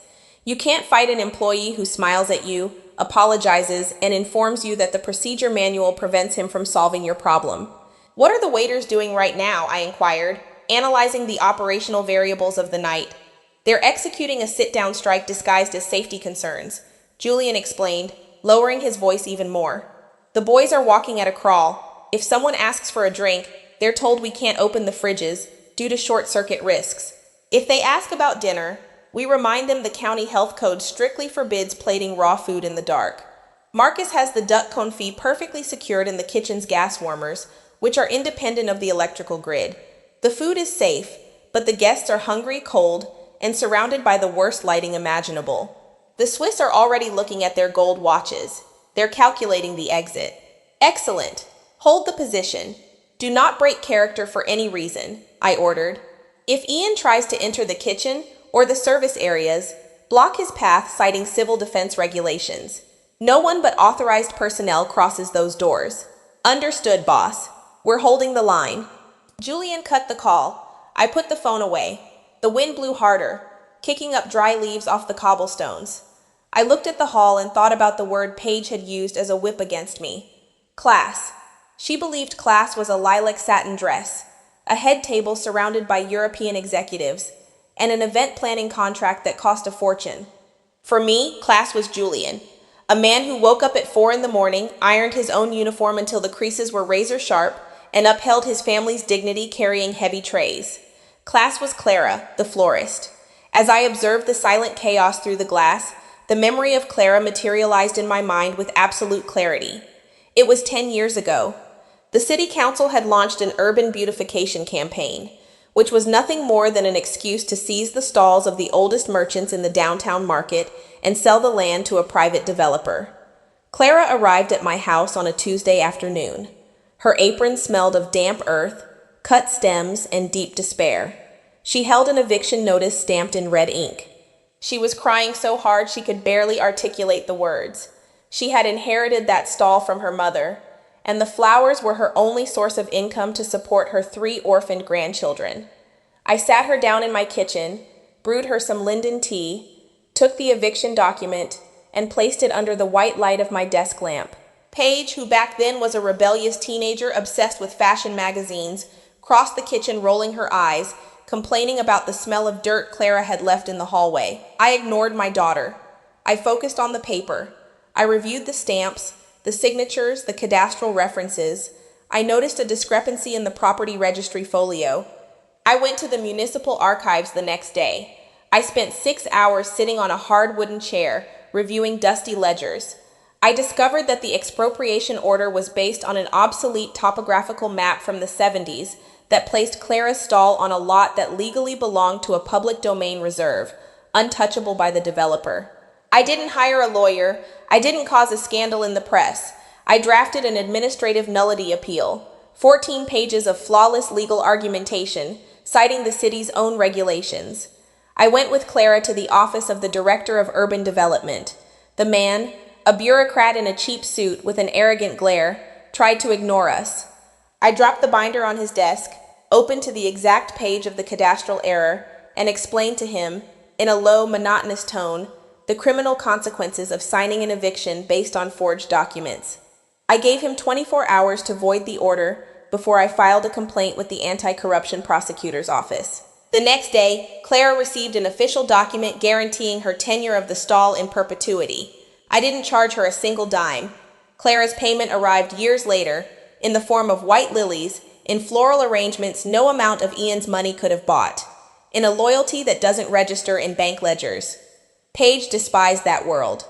You can't fight an employee who smiles at you, apologizes, and informs you that the procedure manual prevents him from solving your problem. What are the waiters doing right now? I inquired, analyzing the operational variables of the night. They're executing a sit-down strike disguised as safety concerns, Julian explained, lowering his voice even more. The boys are walking at a crawl. If someone asks for a drink, they're told we can't open the fridges due to short-circuit risks. If they ask about dinner, we remind them the county health code strictly forbids plating raw food in the dark. Marcus has the duck confit perfectly secured in the kitchen's gas warmers, which are independent of the electrical grid. The food is safe, but the guests are hungry, cold, and surrounded by the worst lighting imaginable. The Swiss are already looking at their gold watches. They're calculating the exit. Excellent. Hold the position. Do not break character for any reason, I ordered. If Ian tries to enter the kitchen or the service areas, block his path citing civil defense regulations. No one but authorized personnel crosses those doors. Understood, boss. We're holding the line. Julian cut the call. I put the phone away. The wind blew harder, kicking up dry leaves off the cobblestones. I looked at the hall and thought about the word Paige had used as a whip against me. Class. She believed class was a lilac satin dress, a head table surrounded by European executives, and an event planning contract that cost a fortune. For me, class was Julian, a man who woke up at 4 a.m, ironed his own uniform until the creases were razor sharp, and upheld his family's dignity carrying heavy trays. Class was Clara, the florist. As I observed the silent chaos through the glass, the memory of Clara materialized in my mind with absolute clarity. It was 10 years ago. The city council had launched an urban beautification campaign, which was nothing more than an excuse to seize the stalls of the oldest merchants in the downtown market and sell the land to a private developer. Clara arrived at my house on a Tuesday afternoon. Her apron smelled of damp earth, cut stems, and deep despair. She held an eviction notice stamped in red ink. She was crying so hard she could barely articulate the words. She had inherited that stall from her mother, and the flowers were her only source of income to support her 3 orphaned grandchildren. I sat her down in my kitchen, brewed her some linden tea, took the eviction document, and placed it under the white light of my desk lamp. Paige, who back then was a rebellious teenager obsessed with fashion magazines, crossed the kitchen rolling her eyes, complaining about the smell of dirt Clara had left in the hallway. I ignored my daughter. I focused on the paper. I reviewed the stamps, the signatures, the cadastral references. I noticed a discrepancy in the property registry folio. I went to the municipal archives the next day. I spent 6 hours sitting on a hard wooden chair, reviewing dusty ledgers. I discovered that the expropriation order was based on an obsolete topographical map from the 70s that placed Clara's stall on a lot that legally belonged to a public domain reserve, untouchable by the developer. I didn't hire a lawyer. I didn't cause a scandal in the press. I drafted an administrative nullity appeal, 14 pages of flawless legal argumentation, citing the city's own regulations. I went with Clara to the office of the Director of Urban Development. The man, a bureaucrat in a cheap suit with an arrogant glare, tried to ignore us. I dropped the binder on his desk, opened to the exact page of the cadastral error, and explained to him, in a low, monotonous tone, the criminal consequences of signing an eviction based on forged documents. I gave him 24 hours to void the order before I filed a complaint with the anti-corruption prosecutor's office. The next day, Clara received an official document guaranteeing her tenure of the stall in perpetuity. I didn't charge her a single dime. Clara's payment arrived years later, in the form of white lilies, in floral arrangements no amount of Ian's money could have bought, in a loyalty that doesn't register in bank ledgers. Paige despised that world.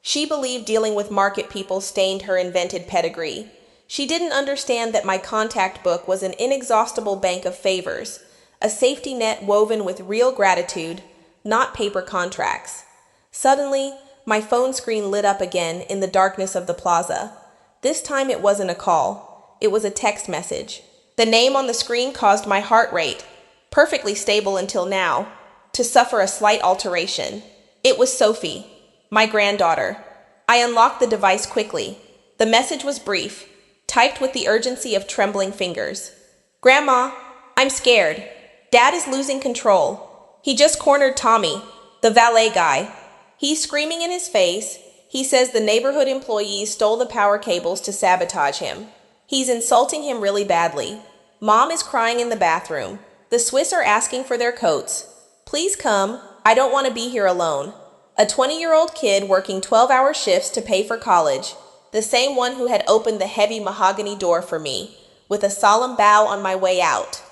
She believed dealing with market people stained her invented pedigree. She didn't understand that my contact book was an inexhaustible bank of favors, a safety net woven with real gratitude, not paper contracts. Suddenly, my phone screen lit up again in the darkness of the plaza. This time it wasn't a call. It was a text message. The name on the screen caused my heart rate, perfectly stable until now, to suffer a slight alteration. It was Sophie, my granddaughter. I unlocked the device quickly. The message was brief, typed with the urgency of trembling fingers. Grandma, I'm scared. Dad is losing control. He just cornered Tommy, the valet guy. He's screaming in his face. He says the neighborhood employees stole the power cables to sabotage him. He's insulting him really badly. Mom is crying in the bathroom. The Swiss are asking for their coats. Please come. I don't want to be here alone. A 20-year-old kid working 12-hour shifts to pay for college. The same one who had opened the heavy mahogany door for me, with a solemn bow on my way out.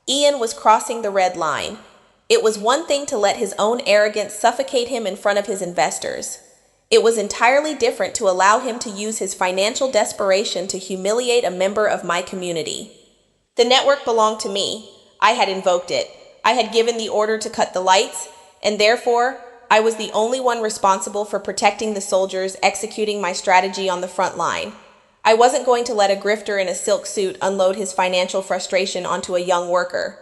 Ian was crossing the red line. It was one thing to let his own arrogance suffocate him in front of his investors. It was entirely different to allow him to use his financial desperation to humiliate a member of my community. The network belonged to me. I had invoked it. I had given the order to cut the lights, and therefore, I was the only one responsible for protecting the soldiers executing my strategy on the front line. I wasn't going to let a grifter in a silk suit unload his financial frustration onto a young worker.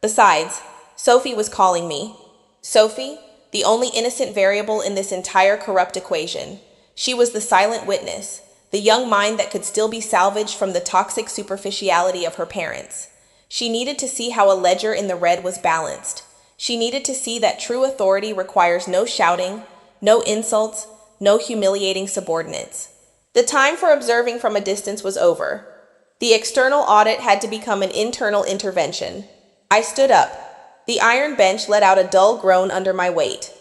Besides, Sophie was calling me. Sophie, the only innocent variable in this entire corrupt equation. She was the silent witness, the young mind that could still be salvaged from the toxic superficiality of her parents. She needed to see how a ledger in the red was balanced. She needed to see that true authority requires no shouting, no insults, no humiliating subordinates. The time for observing from a distance was over. The external audit had to become an internal intervention. I stood up. The iron bench let out a dull groan under my weight.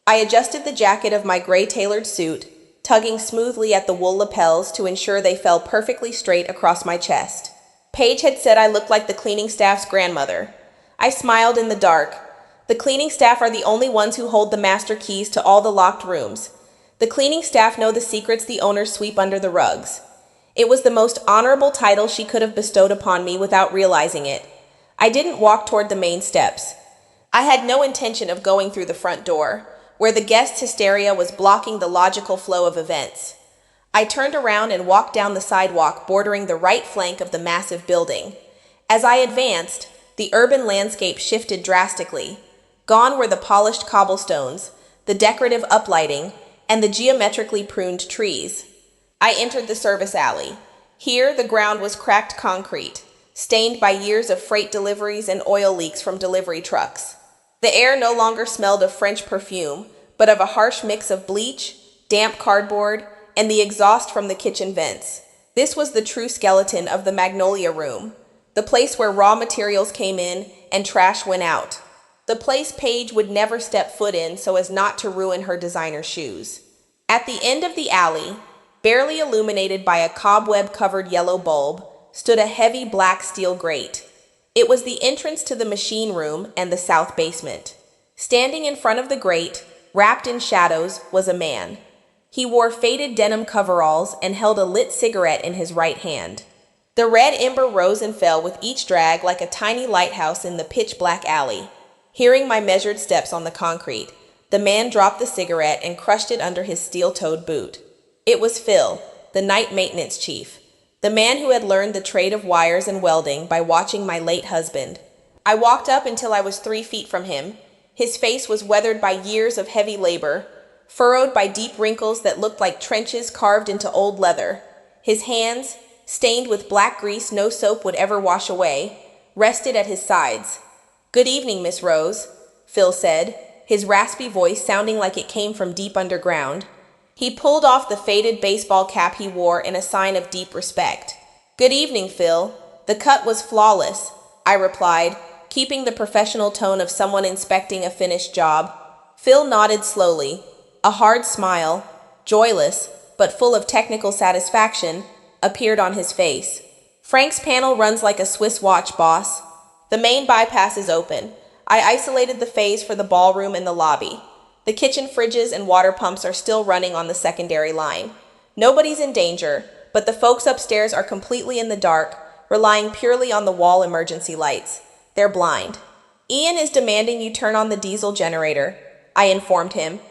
I adjusted the jacket of my gray tailored suit, tugging smoothly at the wool lapels to ensure they fell perfectly straight across my chest. Paige had said I looked like the cleaning staff's grandmother. I smiled in the dark. The cleaning staff are the only ones who hold the master keys to all the locked rooms. The cleaning staff know the secrets the owners sweep under the rugs. It was the most honorable title she could have bestowed upon me without realizing it. I didn't walk toward the main steps. I had no intention of going through the front door, where the guest hysteria was blocking the logical flow of events. I turned around and walked down the sidewalk bordering the right flank of the massive building. As I advanced, the urban landscape shifted drastically. Gone were the polished cobblestones, the decorative uplighting, and the geometrically pruned trees. I entered the service alley. Here, the ground was cracked concrete, stained by years of freight deliveries and oil leaks from delivery trucks. The air no longer smelled of French perfume, but of a harsh mix of bleach, damp cardboard, and the exhaust from the kitchen vents. This was the true skeleton of the Magnolia Room, the place where raw materials came in and trash went out. The place Paige would never step foot in so as not to ruin her designer shoes. At the end of the alley, barely illuminated by a cobweb-covered yellow bulb, stood a heavy black steel grate. It was the entrance to the machine room and the south basement. Standing in front of the grate, wrapped in shadows, was a man. He wore faded denim coveralls and held a lit cigarette in his right hand. The red ember rose and fell with each drag like a tiny lighthouse in the pitch-black alley. Hearing my measured steps on the concrete, the man dropped the cigarette and crushed it under his steel-toed boot. It was Phil, the night maintenance chief, the man who had learned the trade of wires and welding by watching my late husband. I walked up until I was 3 feet from him. His face was weathered by years of heavy labor, furrowed by deep wrinkles that looked like trenches carved into old leather. His hands, stained with black grease no soap would ever wash away, rested at his sides. "Good evening, Miss Rose," Phil said, his raspy voice sounding like it came from deep underground. He pulled off the faded baseball cap he wore in a sign of deep respect. "Good evening, Phil. The cut was flawless," I replied, keeping the professional tone of someone inspecting a finished job. Phil nodded slowly. A hard smile, joyless, but full of technical satisfaction, appeared on his face. "Frank's panel runs like a Swiss watch, boss. The main bypass is open. I isolated the phase for the ballroom and the lobby. The kitchen fridges and water pumps are still running on the secondary line. Nobody's in danger, but the folks upstairs are completely in the dark, relying purely on the wall emergency lights. They're blind. Ian is demanding you turn on the diesel generator," I informed him.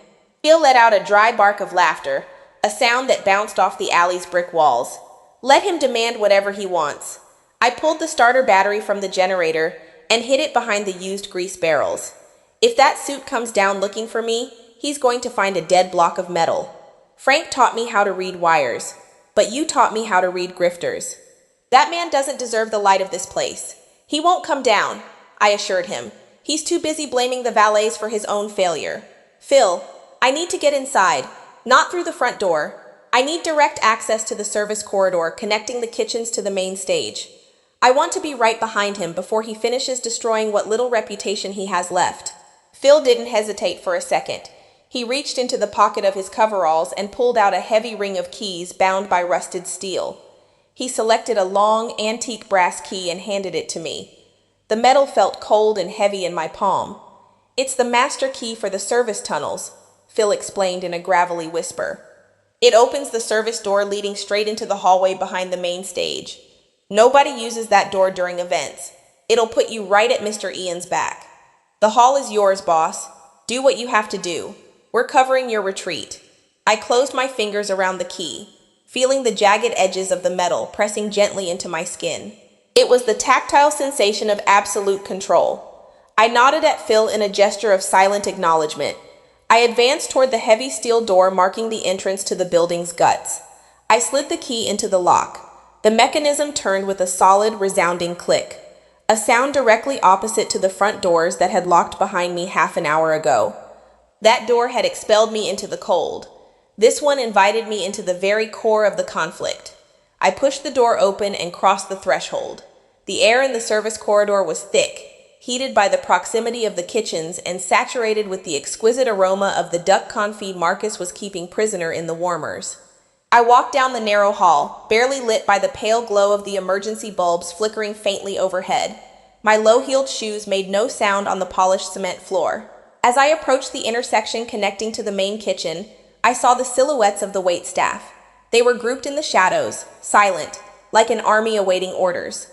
Phil let out a dry bark of laughter, a sound that bounced off the alley's brick walls. "Let him demand whatever he wants." I pulled the starter battery from the generator and hid it behind the used grease barrels. If that suit comes down looking for me, he's going to find a dead block of metal. Frank taught me how to read wires, but you taught me how to read grifters. That man doesn't deserve the light of this place. He won't come down, I assured him. He's too busy blaming the valets for his own failure. "Phil, I need to get inside, not through the front door." I need direct access to the service corridor connecting the kitchens to the main stage. I want to be right behind him before he finishes destroying what little reputation he has left. Phil didn't hesitate for a second. He reached into the pocket of his coveralls and pulled out a heavy ring of keys bound by rusted steel. He selected a long, antique brass key and handed it to me. The metal felt cold and heavy in my palm. "It's the master key for the service tunnels," Phil explained in a gravelly whisper. "It opens the service door leading straight into the hallway behind the main stage. Nobody uses that door during events. It'll put you right at Mr. Ian's back. The hall is yours, boss. Do what you have to do. We're covering your retreat." I closed my fingers around the key, feeling the jagged edges of the metal pressing gently into my skin. It was the tactile sensation of absolute control. I nodded at Phil in a gesture of silent acknowledgement. I advanced toward the heavy steel door marking the entrance to the building's guts. I slid the key into the lock. The mechanism turned with a solid, resounding click, a sound directly opposite to the front doors that had locked behind me half an hour ago. That door had expelled me into the cold. This one invited me into the very core of the conflict. I pushed the door open and crossed the threshold. The air in the service corridor was thick, heated by the proximity of the kitchens and saturated with the exquisite aroma of the duck confit Marcus was keeping prisoner in the warmers. I walked down the narrow hall, barely lit by the pale glow of the emergency bulbs flickering faintly overhead. My low-heeled shoes made no sound on the polished cement floor. As I approached the intersection connecting to the main kitchen, I saw the silhouettes of the waitstaff. They were grouped in the shadows, silent, like an army awaiting orders.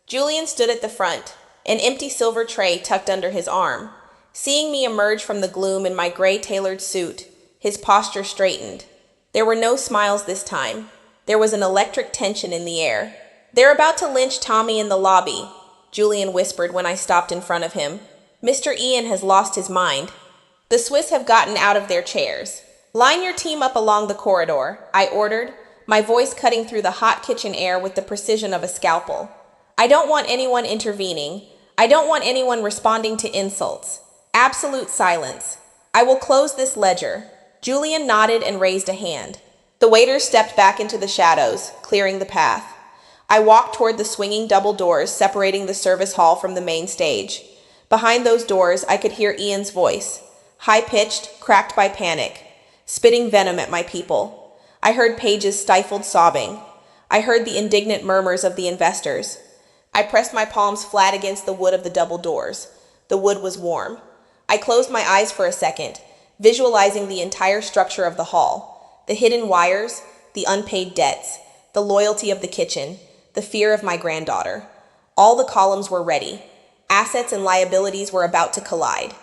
Julian stood at the front, an empty silver tray tucked under his arm. Seeing me emerge from the gloom in my gray tailored suit, his posture straightened. There were no smiles this time. There was an electric tension in the air. "They're about to lynch Tommy in the lobby," Julian whispered when I stopped in front of him. "Mr. Ian has lost his mind." The Swiss have gotten out of their chairs. "Line your team up along the corridor," I ordered, my voice cutting through the hot kitchen air with the precision of a scalpel. I don't want anyone intervening. I don't want anyone responding to insults. Absolute silence. I will close this ledger. Julian nodded and raised a hand. The waiters stepped back into the shadows, clearing the path. I walked toward the swinging double doors separating the service hall from the main stage. Behind those doors, I could hear Ian's voice, high-pitched, cracked by panic, spitting venom at my people. I heard Paige's stifled sobbing. I heard the indignant murmurs of the investors. I pressed my palms flat against the wood of the double doors. The wood was warm. I closed my eyes for a second, visualizing the entire structure of the hall, the hidden wires, the unpaid debts, the loyalty of the kitchen, the fear of my granddaughter. All the columns were ready. Assets and liabilities were about to collide.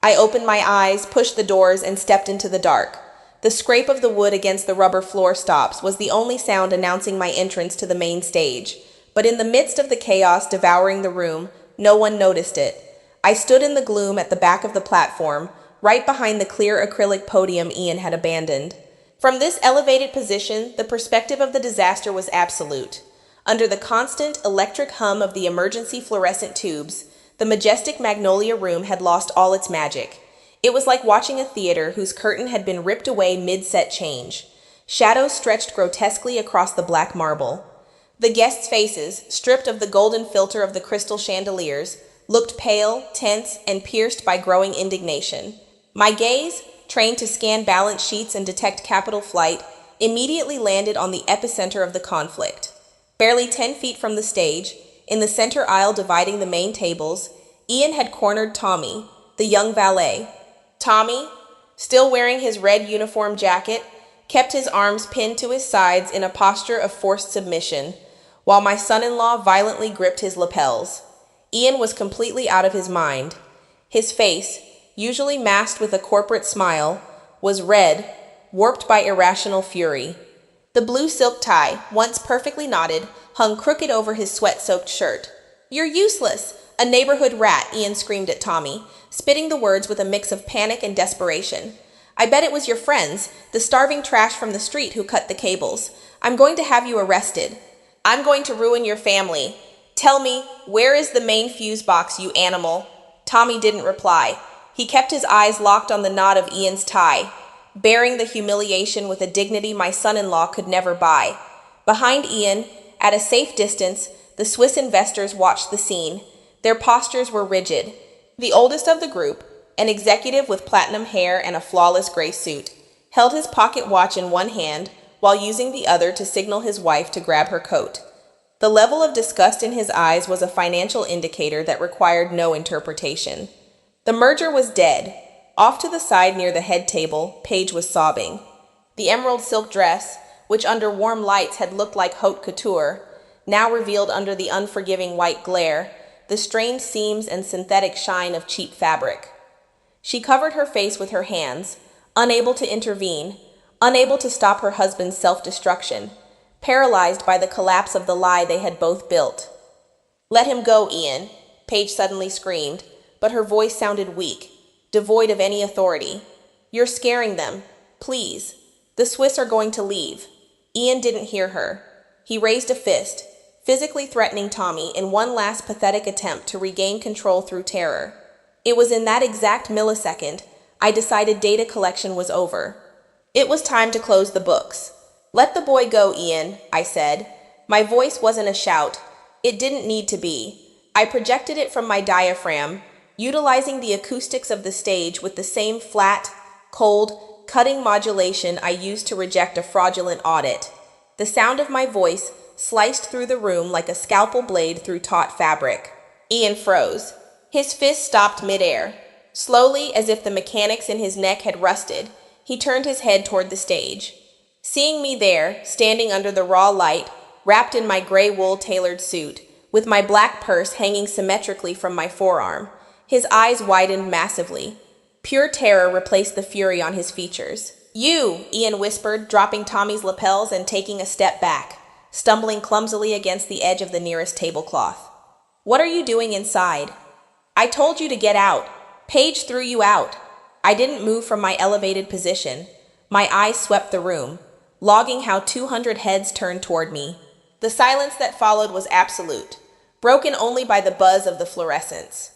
I opened my eyes, pushed the doors, and stepped into the dark. The scrape of the wood against the rubber floor stops was the only sound announcing my entrance to the main stage. But in the midst of the chaos devouring the room, no one noticed it. I stood in the gloom at the back of the platform, right behind the clear acrylic podium Ian had abandoned. From this elevated position, the perspective of the disaster was absolute. Under the constant electric hum of the emergency fluorescent tubes, the majestic Magnolia Room had lost all its magic. It was like watching a theater whose curtain had been ripped away mid-set change. Shadows stretched grotesquely across the black marble. The guests' faces, stripped of the golden filter of the crystal chandeliers, looked pale, tense, and pierced by growing indignation. My gaze, trained to scan balance sheets and detect capital flight, immediately landed on the epicenter of the conflict. Barely 10 feet from the stage, in the center aisle dividing the main tables, Ian had cornered Tommy, the young valet. Tommy, still wearing his red uniform jacket, kept his arms pinned to his sides in a posture of forced submission, while my son-in-law violently gripped his lapels. Ian was completely out of his mind. His face, usually masked with a corporate smile, was red, warped by irrational fury. The blue silk tie, once perfectly knotted, hung crooked over his sweat-soaked shirt. "You're useless! A neighborhood rat," Ian screamed at Tommy, spitting the words with a mix of panic and desperation. "I bet it was your friends, the starving trash from the street who cut the cables. I'm going to have you arrested. I'm going to ruin your family. Tell me, where is the main fuse box, you animal?" Tommy didn't reply. He kept his eyes locked on the knot of Ian's tie. bearing the humiliation with a dignity my son-in-law could never buy. Behind Ian, at a safe distance, the Swiss investors watched the scene. Their postures were rigid. The oldest of the group, an executive with platinum hair and a flawless gray suit, held his pocket watch in one hand while using the other to signal his wife to grab her coat. The level of disgust in his eyes was a financial indicator that required no interpretation. The merger was dead. Off to the side near the head table, Paige was sobbing. The emerald silk dress, which under warm lights had looked like haute couture, now revealed under the unforgiving white glare the strained seams and synthetic shine of cheap fabric. She covered her face with her hands, unable to intervene, unable to stop her husband's self-destruction, paralyzed by the collapse of the lie they had both built. "Let him go, Ian," Paige suddenly screamed, but her voice sounded weak, devoid of any authority. "You're scaring them. Please. The Swiss are going to leave." Ian didn't hear her. He raised a fist, physically threatening Tommy in one last pathetic attempt to regain control through terror. It was in that exact millisecond I decided data collection was over. It was time to close the books. "Let the boy go, Ian," I said. My voice wasn't a shout. It didn't need to be. I projected it from my diaphragm, utilizing the acoustics of the stage with the same flat, cold, cutting modulation I used to reject a fraudulent audit. The sound of my voice sliced through the room like a scalpel blade through taut fabric. Ian froze. His fist stopped midair. Slowly, as if the mechanics in his neck had rusted, he turned his head toward the stage. Seeing me there, standing under the raw light, wrapped in my gray wool tailored suit, with my black purse hanging symmetrically from my forearm, his eyes widened massively. Pure terror replaced the fury on his features. "You," Ian whispered, dropping Tommy's lapels and taking a step back, stumbling clumsily against the edge of the nearest tablecloth. "What are you doing inside?" "I told you to get out. Paige threw you out." I didn't move from my elevated position. My eyes swept the room, logging how 200 heads turned toward me. The silence that followed was absolute, broken only by the buzz of the fluorescents.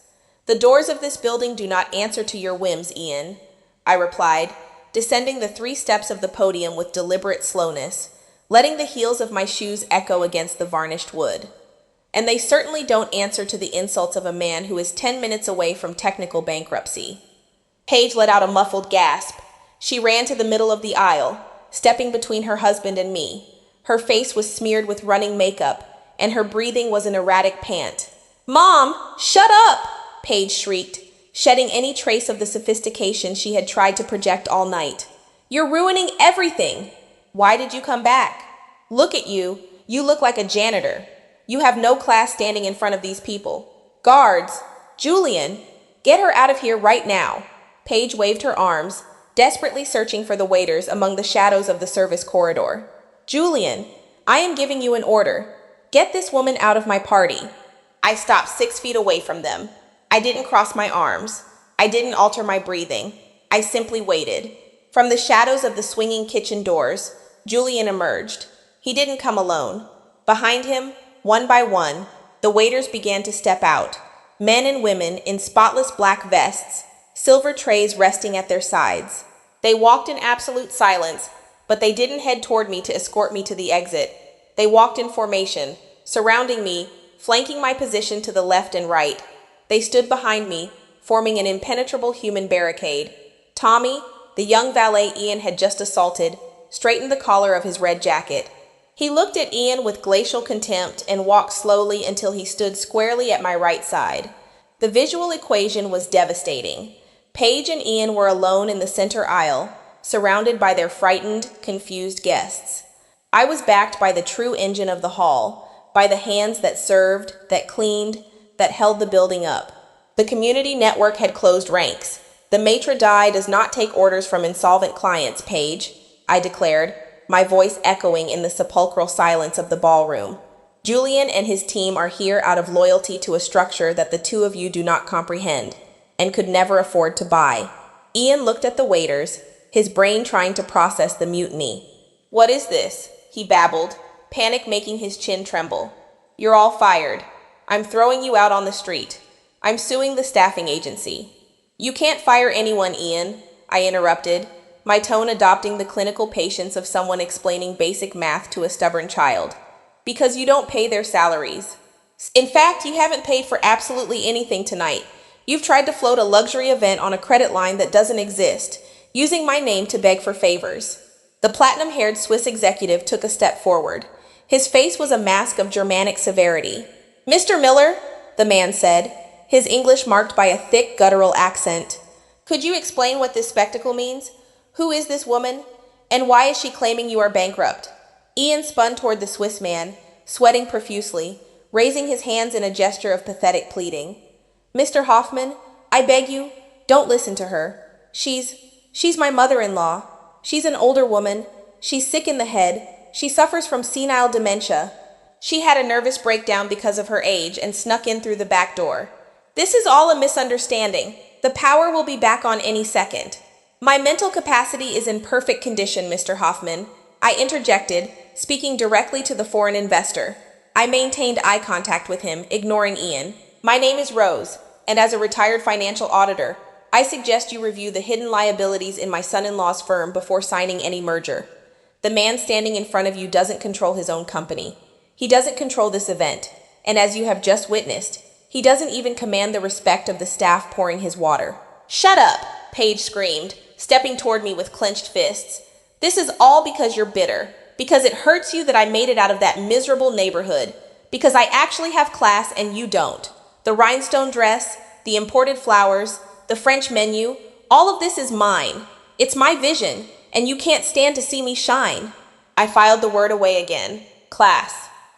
"The doors of this building do not answer to your whims, Ian," I replied, descending the 3 steps of the podium with deliberate slowness, letting the heels of my shoes echo against the varnished wood. "And they certainly don't answer to the insults of a man who is 10 minutes away from technical bankruptcy." Paige let out a muffled gasp. She ran to the middle of the aisle, stepping between her husband and me. Her face was smeared with running makeup, and her breathing was an erratic pant. "Mom, shut up!" Paige shrieked, shedding any trace of the sophistication she had tried to project all night. "You're ruining everything!" "Why did you come back?" "Look at you. You look like a janitor. You have no class standing in front of these people." "Guards! Julian! Get her out of here right now!" Paige waved her arms, desperately searching for the waiters among the shadows of the service corridor. "Julian, I am giving you an order. Get this woman out of my party." I stopped 6 feet away from them. I didn't cross my arms. I didn't alter my breathing. I simply waited. From the shadows of the swinging kitchen doors, Julian emerged. He didn't come alone. Behind him, one by one, the waiters began to step out. Men and women in spotless black vests, silver trays resting at their sides. They walked in absolute silence, but they didn't head toward me to escort me to the exit. They walked in formation, surrounding me, flanking my position to the left and right. They stood behind me, forming an impenetrable human barricade. Tommy, the young valet Ian had just assaulted, straightened the collar of his red jacket. He looked at Ian with glacial contempt and walked slowly until he stood squarely at my right side. The visual equation was devastating. Paige and Ian were alone in the center aisle, surrounded by their frightened, confused guests. I was backed by the true engine of the hall, by the hands that served, that cleaned, that held the building up. The community network had closed ranks. "The maitre d' does not take orders from insolvent clients, Paige," I declared, my voice echoing in the sepulchral silence of the ballroom. "Julian and his team are here out of loyalty to a structure that the two of you do not comprehend and could never afford to buy." Ian looked at the waiters, his brain trying to process the mutiny. "What is this?" he babbled, panic making his chin tremble. "You're all fired. I'm throwing you out on the street. I'm suing the staffing agency." "You can't fire anyone, Ian," I interrupted, my tone adopting the clinical patience of someone explaining basic math to a stubborn child. Because you don't pay their salaries. In fact, you haven't paid for absolutely anything tonight. You've tried to float a luxury event on a credit line that doesn't exist, using my name to beg for favors. The platinum-haired Swiss executive took a step forward. His face was a mask of Germanic severity. "Mr. Miller," the man said, his English marked by a thick, guttural accent. "Could you explain what this spectacle means? Who is this woman? And why is she claiming you are bankrupt?" Ian spun toward the Swiss man, sweating profusely, raising his hands in a gesture of pathetic pleading. "Mr. Hoffman, I beg you, don't listen to her. She's my mother-in-law. She's an older woman. She's sick in the head. She suffers from senile dementia. She had a nervous breakdown because of her age and snuck in through the back door. This is all a misunderstanding. The power will be back on any second." "My mental capacity is in perfect condition, Mr. Hoffman," I interjected, speaking directly to the foreign investor. I maintained eye contact with him, ignoring Ian. "My name is Rose, and as a retired financial auditor, I suggest you review the hidden liabilities in my son-in-law's firm before signing any merger. The man standing in front of you doesn't control his own company. He doesn't control this event, and as you have just witnessed, he doesn't even command the respect of the staff pouring his water." "Shut up!" Paige screamed, stepping toward me with clenched fists. "This is all because you're bitter. Because it hurts you that I made it out of that miserable neighborhood. Because I actually have class and you don't. The rhinestone dress, the imported flowers, the French menu, all of this is mine. It's my vision, and you can't stand to see me shine." I filed the word away again. Class.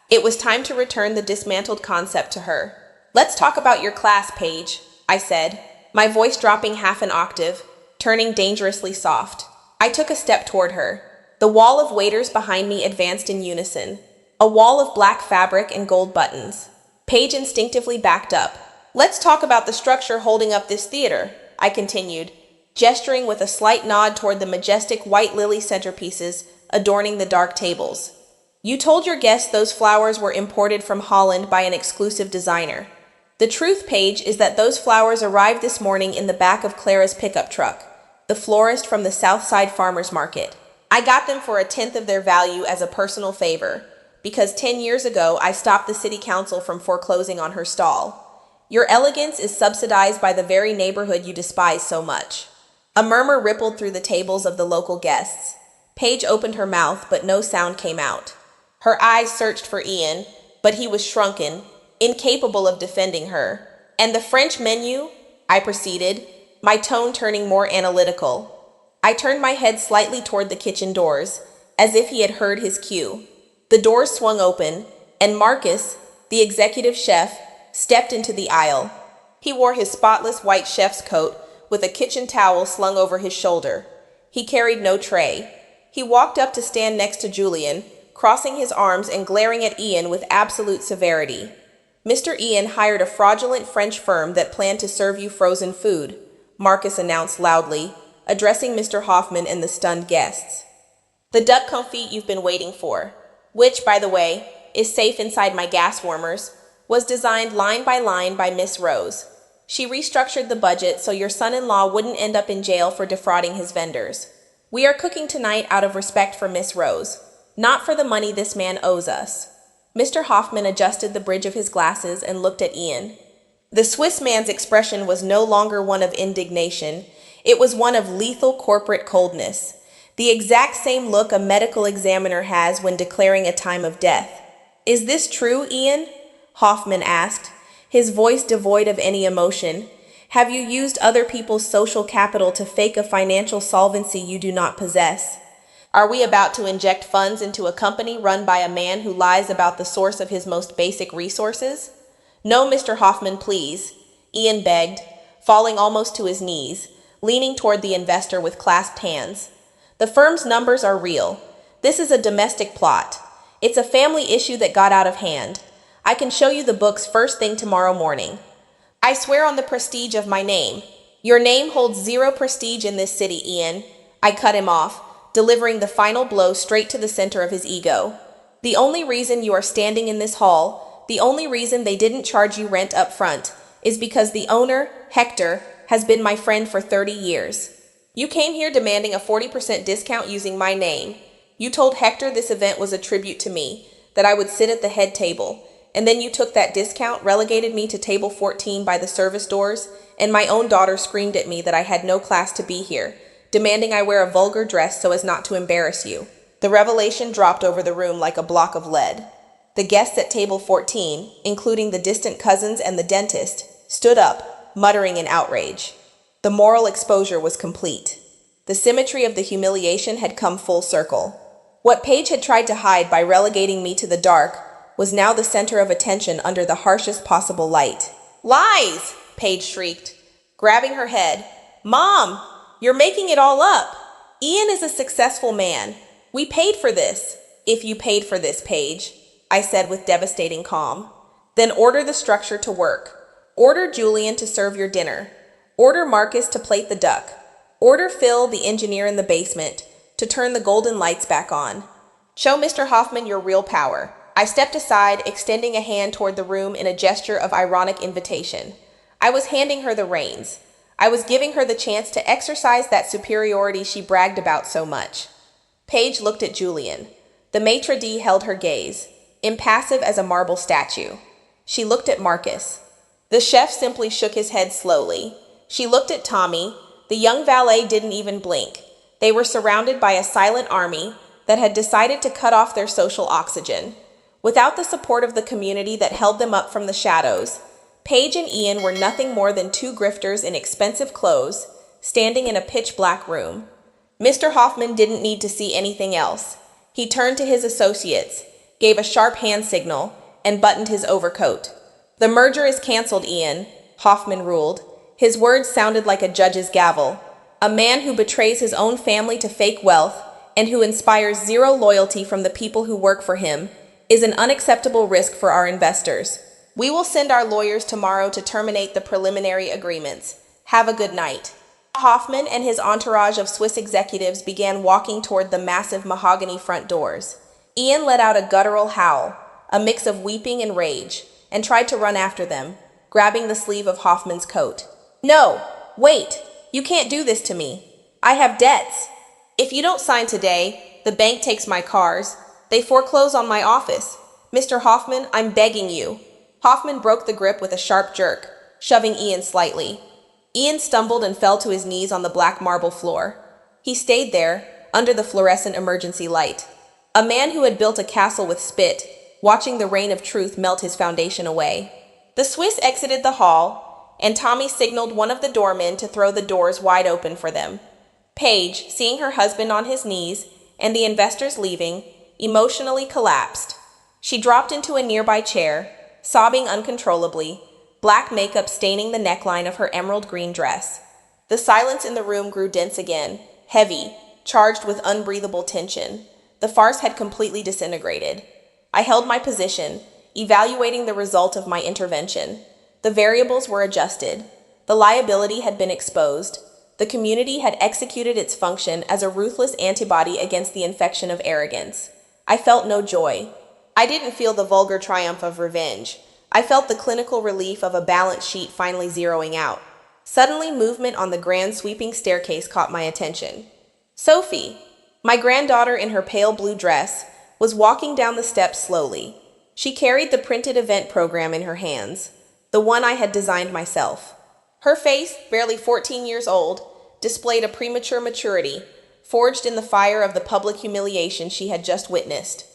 It was time to return the dismantled concept to her. "Let's talk about your class, Paige," I said, my voice dropping half an octave, turning dangerously soft. I took a step toward her. The wall of waiters behind me advanced in unison. A wall of black fabric and gold buttons. Paige instinctively backed up. "Let's talk about the structure holding up this theater," I continued, gesturing with a slight nod toward the majestic white lily centerpieces adorning the dark tables. "You told your guests those flowers were imported from Holland by an exclusive designer. The truth, Paige, is that those flowers arrived this morning in the back of Clara's pickup truck, the florist from the Southside Farmers Market. I got them for 1/10 of their value as a personal favor, because 10 years ago I stopped the city council from foreclosing on her stall. Your elegance is subsidized by the very neighborhood you despise so much." A murmur rippled through the tables of the local guests. Paige opened her mouth, but no sound came out. Her eyes searched for Ian, but he was shrunken, incapable of defending her. "And the French menu?" I proceeded, my tone turning more analytical. I turned my head slightly toward the kitchen doors, as if he had heard his cue. The doors swung open, and Marcus, the executive chef, stepped into the aisle. He wore his spotless white chef's coat with a kitchen towel slung over his shoulder. He carried no tray. He walked up to stand next to Julian, crossing his arms and glaring at Ian with absolute severity. "Mr. Ian hired a fraudulent French firm that planned to serve you frozen food," Marcus announced loudly, addressing Mr. Hoffman and the stunned guests. "The duck confit you've been waiting for, which, by the way, is safe inside my gas warmers, was designed line by Miss Rose. She restructured the budget so your son-in-law wouldn't end up in jail for defrauding his vendors. We are cooking tonight out of respect for Miss Rose, not for the money this man owes us." Mr. Hoffman adjusted the bridge of his glasses and looked at Ian. The Swiss man's expression was no longer one of indignation. It was one of lethal corporate coldness, the exact same look a medical examiner has when declaring a time of death. "Is this true, Ian?" Hoffman asked, his voice devoid of any emotion. "Have you used other people's social capital to fake a financial solvency you do not possess? Are we about to inject funds into a company run by a man who lies about the source of his most basic resources?" "No, Mr. Hoffman, please," Ian begged, falling almost to his knees, leaning toward the investor with clasped hands. "The firm's numbers are real. This is a domestic plot. It's a family issue that got out of hand. I can show you the books first thing tomorrow morning. I swear on the prestige of my name. Your name holds zero prestige in this city, Ian." I cut him off, delivering the final blow straight to the center of his ego. "The only reason you are standing in this hall, the only reason they didn't charge you rent up front, is because the owner, Hector, has been my friend for 30 years. You came here demanding a 40% discount using my name. You told Hector this event was a tribute to me, that I would sit at the head table, and then you took that discount, relegated me to table 14 by the service doors, and my own daughter screamed at me that I had no class to be here, demanding I wear a vulgar dress so as not to embarrass you. The revelation dropped over the room like a block of lead. The guests at table 14, including the distant cousins and the dentist, stood up, muttering in outrage. The moral exposure was complete. The symmetry of the humiliation had come full circle. What Paige had tried to hide by relegating me to the dark was now the center of attention under the harshest possible light. "Lies!" Paige shrieked, grabbing her head. "Mom, you're making it all up. Ian is a successful man. We paid for this." "If you paid for this, Paige," I said with devastating calm, "then order the structure to work. Order Julian to serve your dinner. Order Marcus to plate the duck. Order Phil, the engineer in the basement, to turn the golden lights back on. Show Mr. Hoffman your real power." I stepped aside, extending a hand toward the room in a gesture of ironic invitation. I was handing her the reins. I was giving her the chance to exercise that superiority she bragged about so much. Paige looked at Julian. The maitre d' held her gaze, impassive as a marble statue. She looked at Marcus. The chef simply shook his head slowly. She looked at Tommy. The young valet didn't even blink. They were surrounded by a silent army that had decided to cut off their social oxygen. Without the support of the community that held them up from the shadows, Paige and Ian were nothing more than two grifters in expensive clothes, standing in a pitch-black room. Mr. Hoffman didn't need to see anything else. He turned to his associates, gave a sharp hand signal, and buttoned his overcoat. "The merger is canceled, Ian," Hoffman ruled. His words sounded like a judge's gavel. "A man who betrays his own family to fake wealth and who inspires zero loyalty from the people who work for him is an unacceptable risk for our investors. We will send our lawyers tomorrow to terminate the preliminary agreements. Have a good night." Hoffman and his entourage of Swiss executives began walking toward the massive mahogany front doors. Ian let out a guttural howl, a mix of weeping and rage, and tried to run after them, grabbing the sleeve of Hoffman's coat. "No, wait, you can't do this to me. I have debts. If you don't sign today, the bank takes my cars. They foreclose on my office. Mr. Hoffman, I'm begging you." Hoffman broke the grip with a sharp jerk, shoving Ian slightly. Ian stumbled and fell to his knees on the black marble floor. He stayed there, under the fluorescent emergency light. A man who had built a castle with spit, watching the rain of truth melt his foundation away. The Swiss exited the hall, and Tommy signaled one of the doormen to throw the doors wide open for them. Paige, seeing her husband on his knees and the investors leaving, emotionally collapsed. She dropped into a nearby chair, sobbing uncontrollably, black makeup staining the neckline of her emerald green dress. The silence in the room grew dense again, heavy, charged with unbreathable tension. The farce had completely disintegrated. I held my position, evaluating the result of my intervention. The variables were adjusted. The liability had been exposed. The community had executed its function as a ruthless antibody against the infection of arrogance. I felt no joy. I didn't feel the vulgar triumph of revenge. I felt the clinical relief of a balance sheet finally zeroing out. Suddenly, movement on the grand sweeping staircase caught my attention. Sophie, my granddaughter in her pale blue dress, was walking down the steps slowly. She carried the printed event program in her hands, the one I had designed myself. Her face, barely 14 years old, displayed a premature maturity, forged in the fire of the public humiliation she had just witnessed.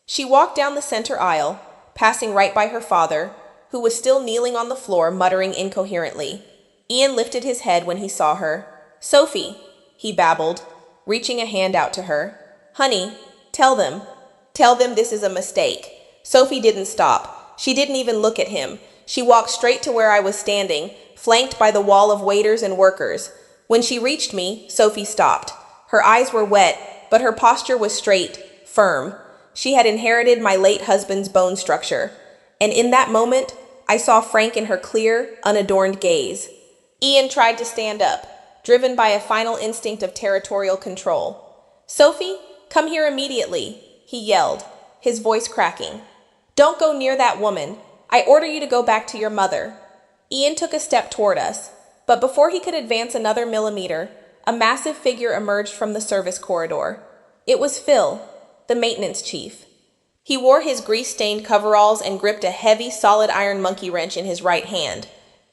She walked down the center aisle, passing right by her father, who was still kneeling on the floor, muttering incoherently. Ian lifted his head when he saw her. "Sophie," he babbled, reaching a hand out to her. "Honey, tell them this is a mistake." Sophie didn't stop. She didn't even look at him. She walked straight to where I was standing, flanked by the wall of waiters and workers. When she reached me, Sophie stopped. Her eyes were wet, but her posture was straight, firm. She had inherited my late husband's bone structure. And in that moment, I saw Frank in her clear, unadorned gaze. Ian tried to stand up, driven by a final instinct of territorial control. "Sophie, come here immediately," he yelled, his voice cracking. "Don't go near that woman. I order you to go back to your mother." Ian took a step toward us, but before he could advance another millimeter, a massive figure emerged from the service corridor. It was Phil, the maintenance chief. He wore his grease-stained coveralls and gripped a heavy, solid iron monkey wrench in his right hand,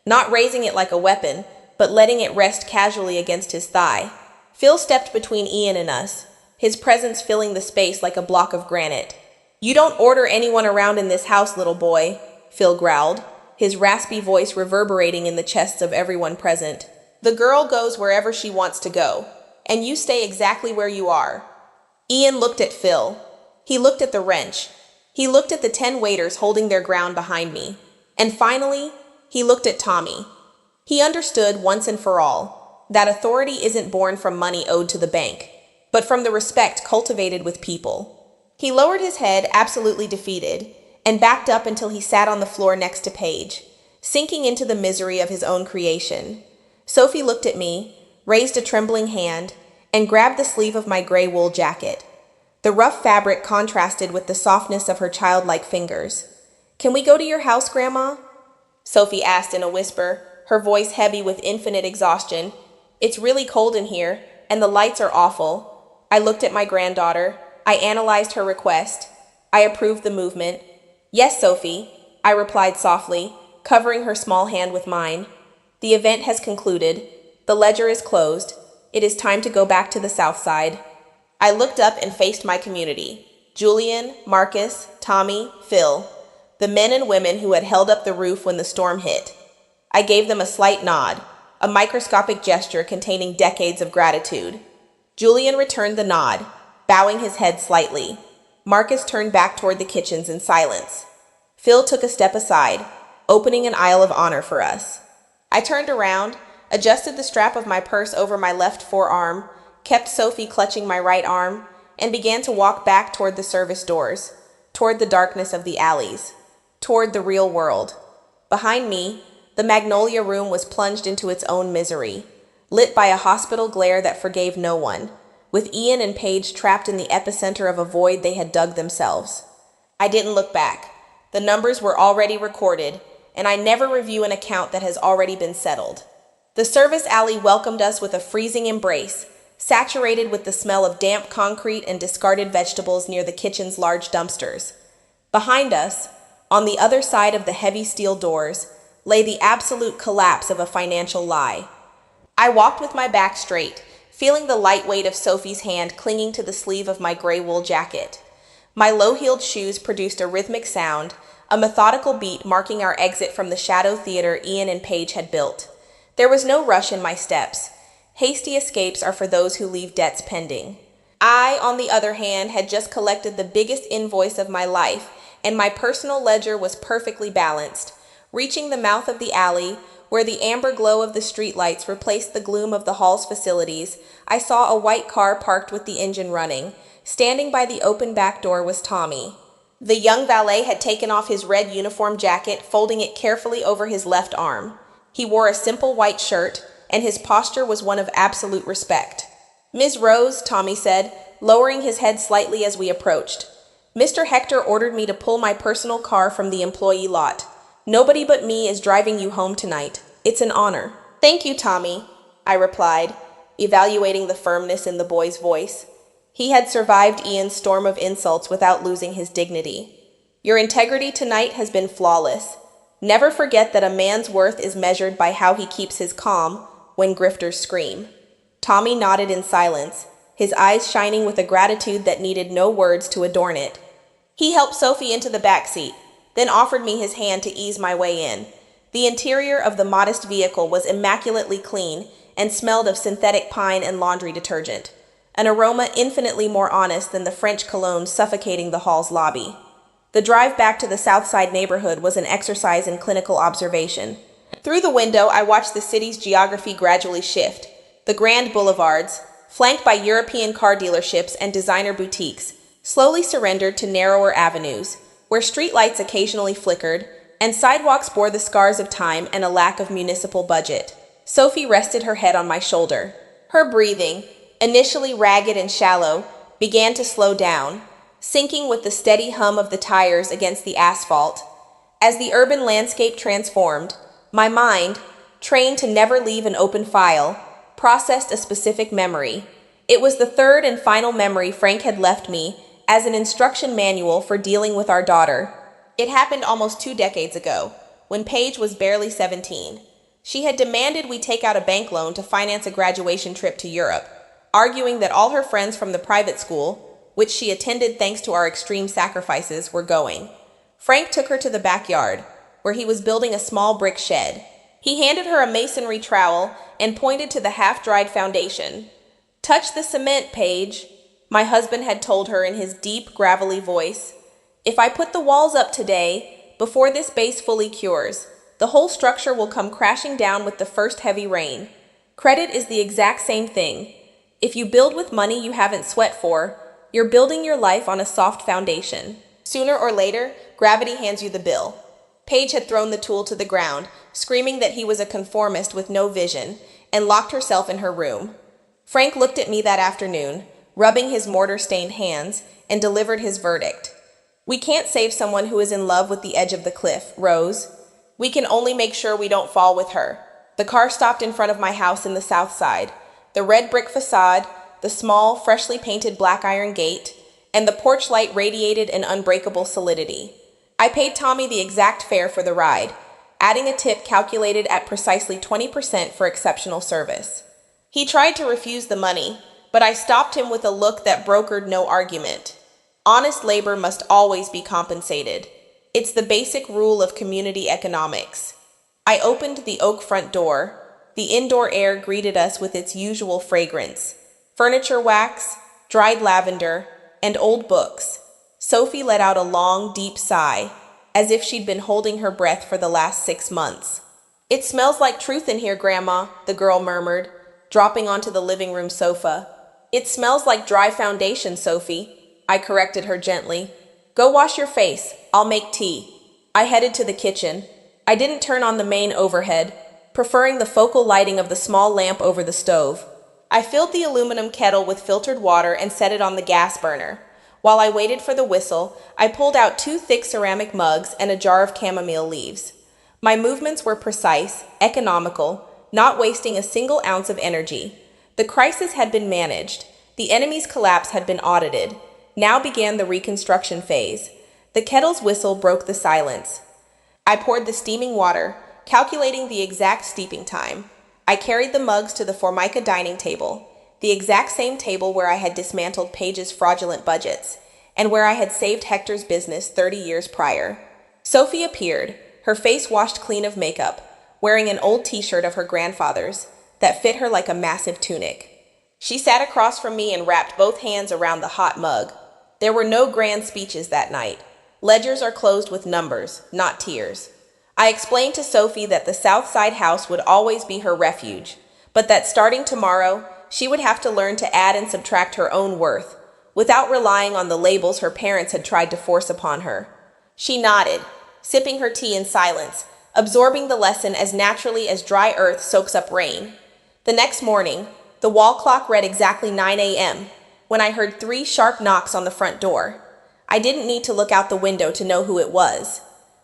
not raising it like a weapon, but letting it rest casually against his thigh. Phil stepped between Ian and us, his presence filling the space like a block of granite. "You don't order anyone around in this house, little boy," Phil growled, his raspy voice reverberating in the chests of everyone present. "The girl goes wherever she wants to go, and you stay exactly where you are." Ian looked at Phil. He looked at the wrench. He looked at the 10 waiters holding their ground behind me. And finally, he looked at Tommy. He understood once and for all that authority isn't born from money owed to the bank, but from the respect cultivated with people. He lowered his head, absolutely defeated, and backed up until he sat on the floor next to Paige, sinking into the misery of his own creation. Sophie looked at me, raised a trembling hand, and grabbed the sleeve of my gray wool jacket. The rough fabric contrasted with the softness of her childlike fingers. "Can we go to your house, Grandma?" Sophie asked in a whisper, her voice heavy with infinite exhaustion. "It's really cold in here, and the lights are awful." I looked at my granddaughter. I analyzed her request. I approved the movement. "Yes, Sophie," I replied softly, covering her small hand with mine. "The event has concluded. The ledger is closed. It is time to go back to the south side." I looked up and faced my community. Julian, Marcus, Tommy, Phil, the men and women who had held up the roof when the storm hit. I gave them a slight nod, a microscopic gesture containing decades of gratitude. Julian returned the nod, bowing his head slightly. Marcus turned back toward the kitchens in silence. Phil took a step aside, opening an aisle of honor for us. I turned around, adjusted the strap of my purse over my left forearm, kept Sophie clutching my right arm, and began to walk back toward the service doors, toward the darkness of the alleys, toward the real world. Behind me, the Magnolia Room was plunged into its own misery, lit by a hospital glare that forgave no one, with Ian and Paige trapped in the epicenter of a void they had dug themselves. I didn't look back. The numbers were already recorded, and I never review an account that has already been settled. The service alley welcomed us with a freezing embrace, saturated with the smell of damp concrete and discarded vegetables near the kitchen's large dumpsters. Behind us, on the other side of the heavy steel doors, lay the absolute collapse of a financial lie. I walked with my back straight, feeling the light weight of Sophie's hand clinging to the sleeve of my gray wool jacket. My low-heeled shoes produced a rhythmic sound, a methodical beat marking our exit from the shadow theater Ian and Paige had built. There was no rush in my steps. Hasty escapes are for those who leave debts pending. I, on the other hand, had just collected the biggest invoice of my life, and my personal ledger was perfectly balanced. Reaching the mouth of the alley, where the amber glow of the streetlights replaced the gloom of the hall's facilities, I saw a white car parked with the engine running. Standing by the open back door was Tommy. The young valet had taken off his red uniform jacket, folding it carefully over his left arm. He wore a simple white shirt, and his posture was one of absolute respect. "Ms. Rose," Tommy said, lowering his head slightly as we approached. "Mr. Hector ordered me to pull my personal car from the employee lot. Nobody but me is driving you home tonight. It's an honor." "Thank you, Tommy," I replied, evaluating the firmness in the boy's voice. He had survived Ian's storm of insults without losing his dignity. "Your integrity tonight has been flawless. Never forget that a man's worth is measured by how he keeps his calm when grifters scream." Tommy nodded in silence, his eyes shining with a gratitude that needed no words to adorn it. He helped Sophie into the back seat, then offered me his hand to ease my way in. The interior of the modest vehicle was immaculately clean and smelled of synthetic pine and laundry detergent, an aroma infinitely more honest than the French cologne suffocating the hall's lobby. The drive back to the Southside neighborhood was an exercise in clinical observation. Through the window, I watched the city's geography gradually shift. The grand boulevards, flanked by European car dealerships and designer boutiques, slowly surrendered to narrower avenues, where streetlights occasionally flickered, and sidewalks bore the scars of time and a lack of municipal budget. Sophie rested her head on my shoulder. Her breathing, initially ragged and shallow, began to slow down, sinking with the steady hum of the tires against the asphalt. As the urban landscape transformed, my mind, trained to never leave an open file, processed a specific memory. It was the third and final memory Frank had left me as an instruction manual for dealing with our daughter. It happened almost 2 decades ago, when Paige was barely 17. She had demanded we take out a bank loan to finance a graduation trip to Europe, arguing that all her friends from the private school, which she attended thanks to our extreme sacrifices, were going. Frank took her to the backyard, where he was building a small brick shed. He handed her a masonry trowel and pointed to the half-dried foundation. "Touch the cement, Paige," my husband had told her in his deep, gravelly voice. "If I put the walls up today, before this base fully cures, the whole structure will come crashing down with the first heavy rain. Credit is the exact same thing. If you build with money you haven't sweat for, you're building your life on a soft foundation. Sooner or later, gravity hands you the bill." Paige had thrown the tool to the ground, screaming that he was a conformist with no vision, and locked herself in her room. Frank looked at me that afternoon, rubbing his mortar-stained hands, and delivered his verdict. "We can't save someone who is in love with the edge of the cliff, Rose. We can only make sure we don't fall with her." The car stopped in front of my house in the South Side. The red brick facade, the small, freshly painted black iron gate, and the porch light radiated an unbreakable solidity. I paid Tommy the exact fare for the ride, adding a tip calculated at precisely 20% for exceptional service. He tried to refuse the money, but I stopped him with a look that brokered no argument. Honest labor must always be compensated. It's the basic rule of community economics. I opened the oak front door. The indoor air greeted us with its usual fragrance: furniture wax, dried lavender, and old books. Sophie let out a long, deep sigh, as if she'd been holding her breath for the last 6 months. "It smells like truth in here, Grandma," the girl murmured, dropping onto the living room sofa. "It smells like dry foundation, Sophie," I corrected her gently. "Go wash your face. I'll make tea." I headed to the kitchen. I didn't turn on the main overhead, preferring the focal lighting of the small lamp over the stove. I filled the aluminum kettle with filtered water and set it on the gas burner. While I waited for the whistle, I pulled out 2 thick ceramic mugs and a jar of chamomile leaves. My movements were precise, economical, not wasting a single ounce of energy. The crisis had been managed. The enemy's collapse had been audited. Now began the reconstruction phase. The kettle's whistle broke the silence. I poured the steaming water, calculating the exact steeping time. I carried the mugs to the Formica dining table, the exact same table where I had dismantled Paige's fraudulent budgets, and where I had saved Hector's business 30 years prior. Sophie appeared, her face washed clean of makeup, wearing an old t-shirt of her grandfather's that fit her like a massive tunic. She sat across from me and wrapped both hands around the hot mug. There were no grand speeches that night. Ledgers are closed with numbers, not tears. I explained to Sophie that the Southside house would always be her refuge, but that starting tomorrow, she would have to learn to add and subtract her own worth, without relying on the labels her parents had tried to force upon her. She nodded, sipping her tea in silence, absorbing the lesson as naturally as dry earth soaks up rain. The next morning, the wall clock read exactly 9 a.m. when I heard 3 sharp knocks on the front door. I didn't need to look out the window to know who it was.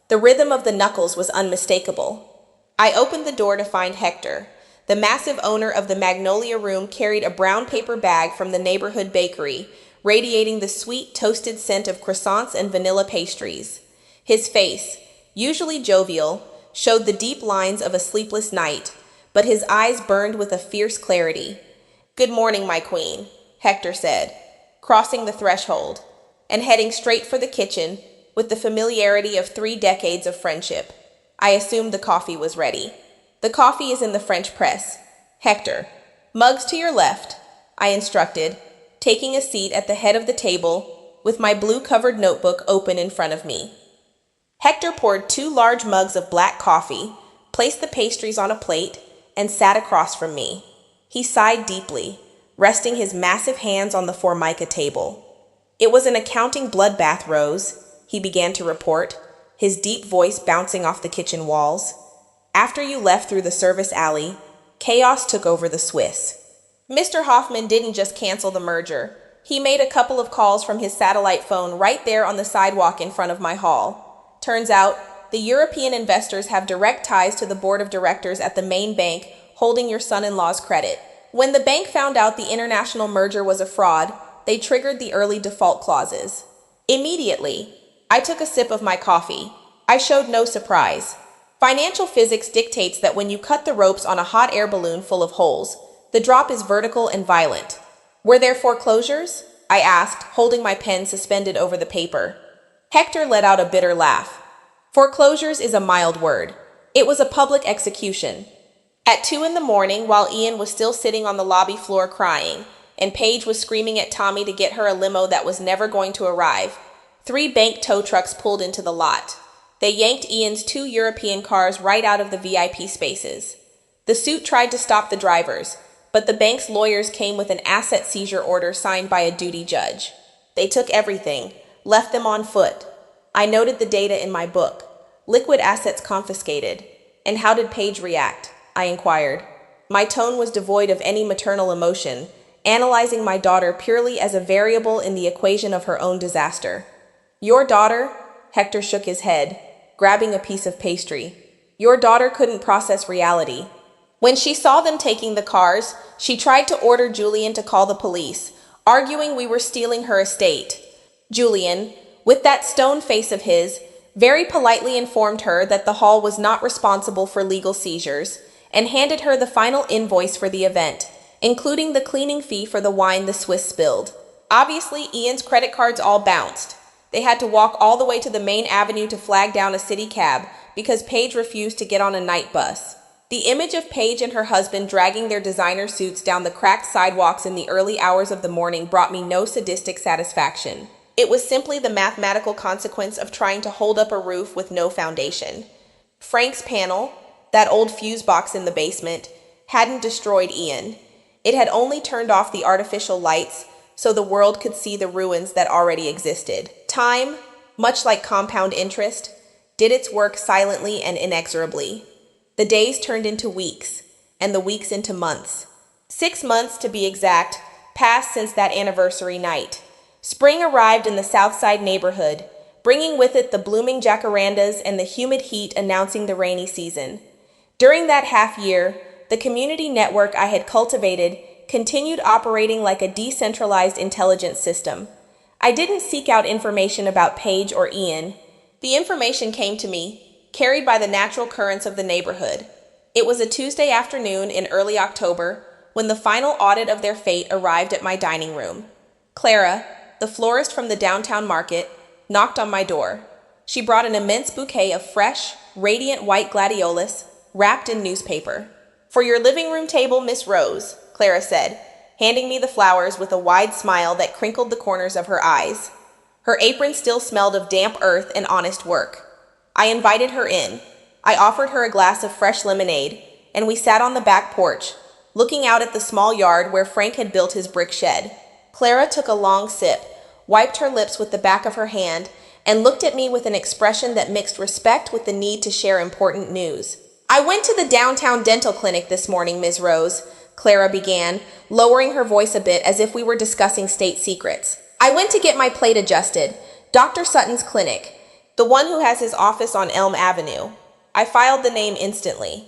The rhythm of the knuckles was unmistakable. I opened the door to find Hector. The massive owner of the Magnolia Room carried a brown paper bag from the neighborhood bakery, radiating the sweet, toasted scent of croissants and vanilla pastries. His face, usually jovial, showed the deep lines of a sleepless night, but his eyes burned with a fierce clarity. "Good morning, my queen," Hector said, crossing the threshold, and heading straight for the kitchen with the familiarity of 3 decades of friendship. I assumed the coffee was ready. "The coffee is in the French press. Hector, mugs to your left," I instructed, taking a seat at the head of the table with my blue-covered notebook open in front of me. Hector poured 2 large mugs of black coffee, placed the pastries on a plate, and sat across from me. He sighed deeply, resting his massive hands on the Formica table. "It was an accounting bloodbath, Rose," he began to report, his deep voice bouncing off the kitchen walls. "After you left through the service alley, chaos took over the Swiss. Mr. Hoffman didn't just cancel the merger. He made a couple of calls from his satellite phone right there on the sidewalk in front of my hall. Turns out, the European investors have direct ties to the board of directors at the main bank holding your son-in-law's credit. When the bank found out the international merger was a fraud, they triggered the early default clauses. Immediately, I took a sip of my coffee. I showed no surprise. Financial physics dictates that when you cut the ropes on a hot air balloon full of holes, the drop is vertical and violent. Were there foreclosures? I asked, holding my pen suspended over the paper. Hector let out a bitter laugh. Foreclosures is a mild word. It was a public execution. At 2 in the morning, while Ian was still sitting on the lobby floor crying, and Paige was screaming at Tommy to get her a limo that was never going to arrive, 3 bank tow trucks pulled into the lot. They yanked Ian's 2 European cars right out of the VIP spaces. The suit tried to stop the drivers, but the bank's lawyers came with an asset seizure order signed by a duty judge. They took everything, left them on foot. I noted the data in my book. Liquid assets confiscated. And how did Paige react? I inquired. My tone was devoid of any maternal emotion, analyzing my daughter purely as a variable in the equation of her own disaster. Your daughter? Hector shook his head, grabbing a piece of pastry. Your daughter couldn't process reality. When she saw them taking the cars, she tried to order Julian to call the police, arguing we were stealing her estate. Julian, with that stone face of his, very politely informed her that the hall was not responsible for legal seizures, and handed her the final invoice for the event, including the cleaning fee for the wine the Swiss spilled. Obviously, Ian's credit cards all bounced. They had to walk all the way to the main avenue to flag down a city cab because Paige refused to get on a night bus. The image of Paige and her husband dragging their designer suits down the cracked sidewalks in the early hours of the morning brought me no sadistic satisfaction. It was simply the mathematical consequence of trying to hold up a roof with no foundation. Frank's panel, that old fuse box in the basement, hadn't destroyed Ian. It had only turned off the artificial lights so the world could see the ruins that already existed. Time, much like compound interest, did its work silently and inexorably. The days turned into weeks, and the weeks into months. 6 months, to be exact, passed since that anniversary night. Spring arrived in the Southside neighborhood, bringing with it the blooming jacarandas and the humid heat announcing the rainy season. During that half year, the community network I had cultivated continued operating like a decentralized intelligence system. I didn't seek out information about Paige or Ian. The information came to me, carried by the natural currents of the neighborhood. It was a Tuesday afternoon in early October when the final audit of their fate arrived at my dining room. Clara, the florist from the downtown market, knocked on my door. She brought an immense bouquet of fresh, radiant white gladiolus, wrapped in newspaper. For your living room table, Miss Rose, Clara said, handing me the flowers with a wide smile that crinkled the corners of her eyes. Her apron still smelled of damp earth and honest work. I invited her in. I offered her a glass of fresh lemonade, and we sat on the back porch, looking out at the small yard where Frank had built his brick shed. Clara took a long sip, wiped her lips with the back of her hand, and looked at me with an expression that mixed respect with the need to share important news. I went to the downtown dental clinic this morning, Ms. Rose, Clara began, lowering her voice a bit as if we were discussing state secrets. I went to get my plate adjusted. Dr. Sutton's clinic, the one who has his office on Elm Avenue. I filed the name instantly.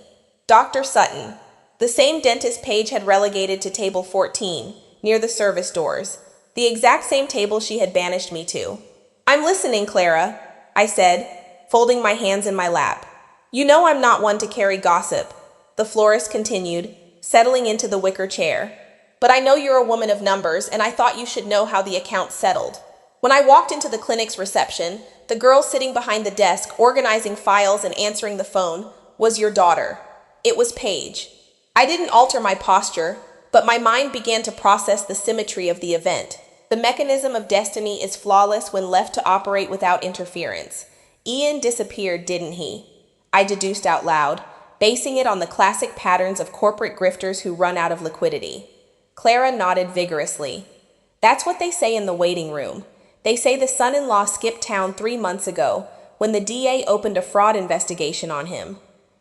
Dr. Sutton, the same dentist Paige had relegated to table 14, near the service doors, the exact same table she had banished me to. I'm listening, Clara, I said, folding my hands in my lap. You know I'm not one to carry gossip, the florist continued, settling into the wicker chair. But I know you're a woman of numbers, and I thought you should know how the account settled. When I walked into the clinic's reception, the girl sitting behind the desk, organizing files and answering the phone, was your daughter. It was Paige. I didn't alter my posture, but my mind began to process the symmetry of the event. The mechanism of destiny is flawless when left to operate without interference. Ian disappeared, didn't he? I deduced out loud, basing it on the classic patterns of corporate grifters who run out of liquidity. Clara nodded vigorously. That's what they say in the waiting room. They say the son-in-law skipped town 3 months ago when the DA opened a fraud investigation on him.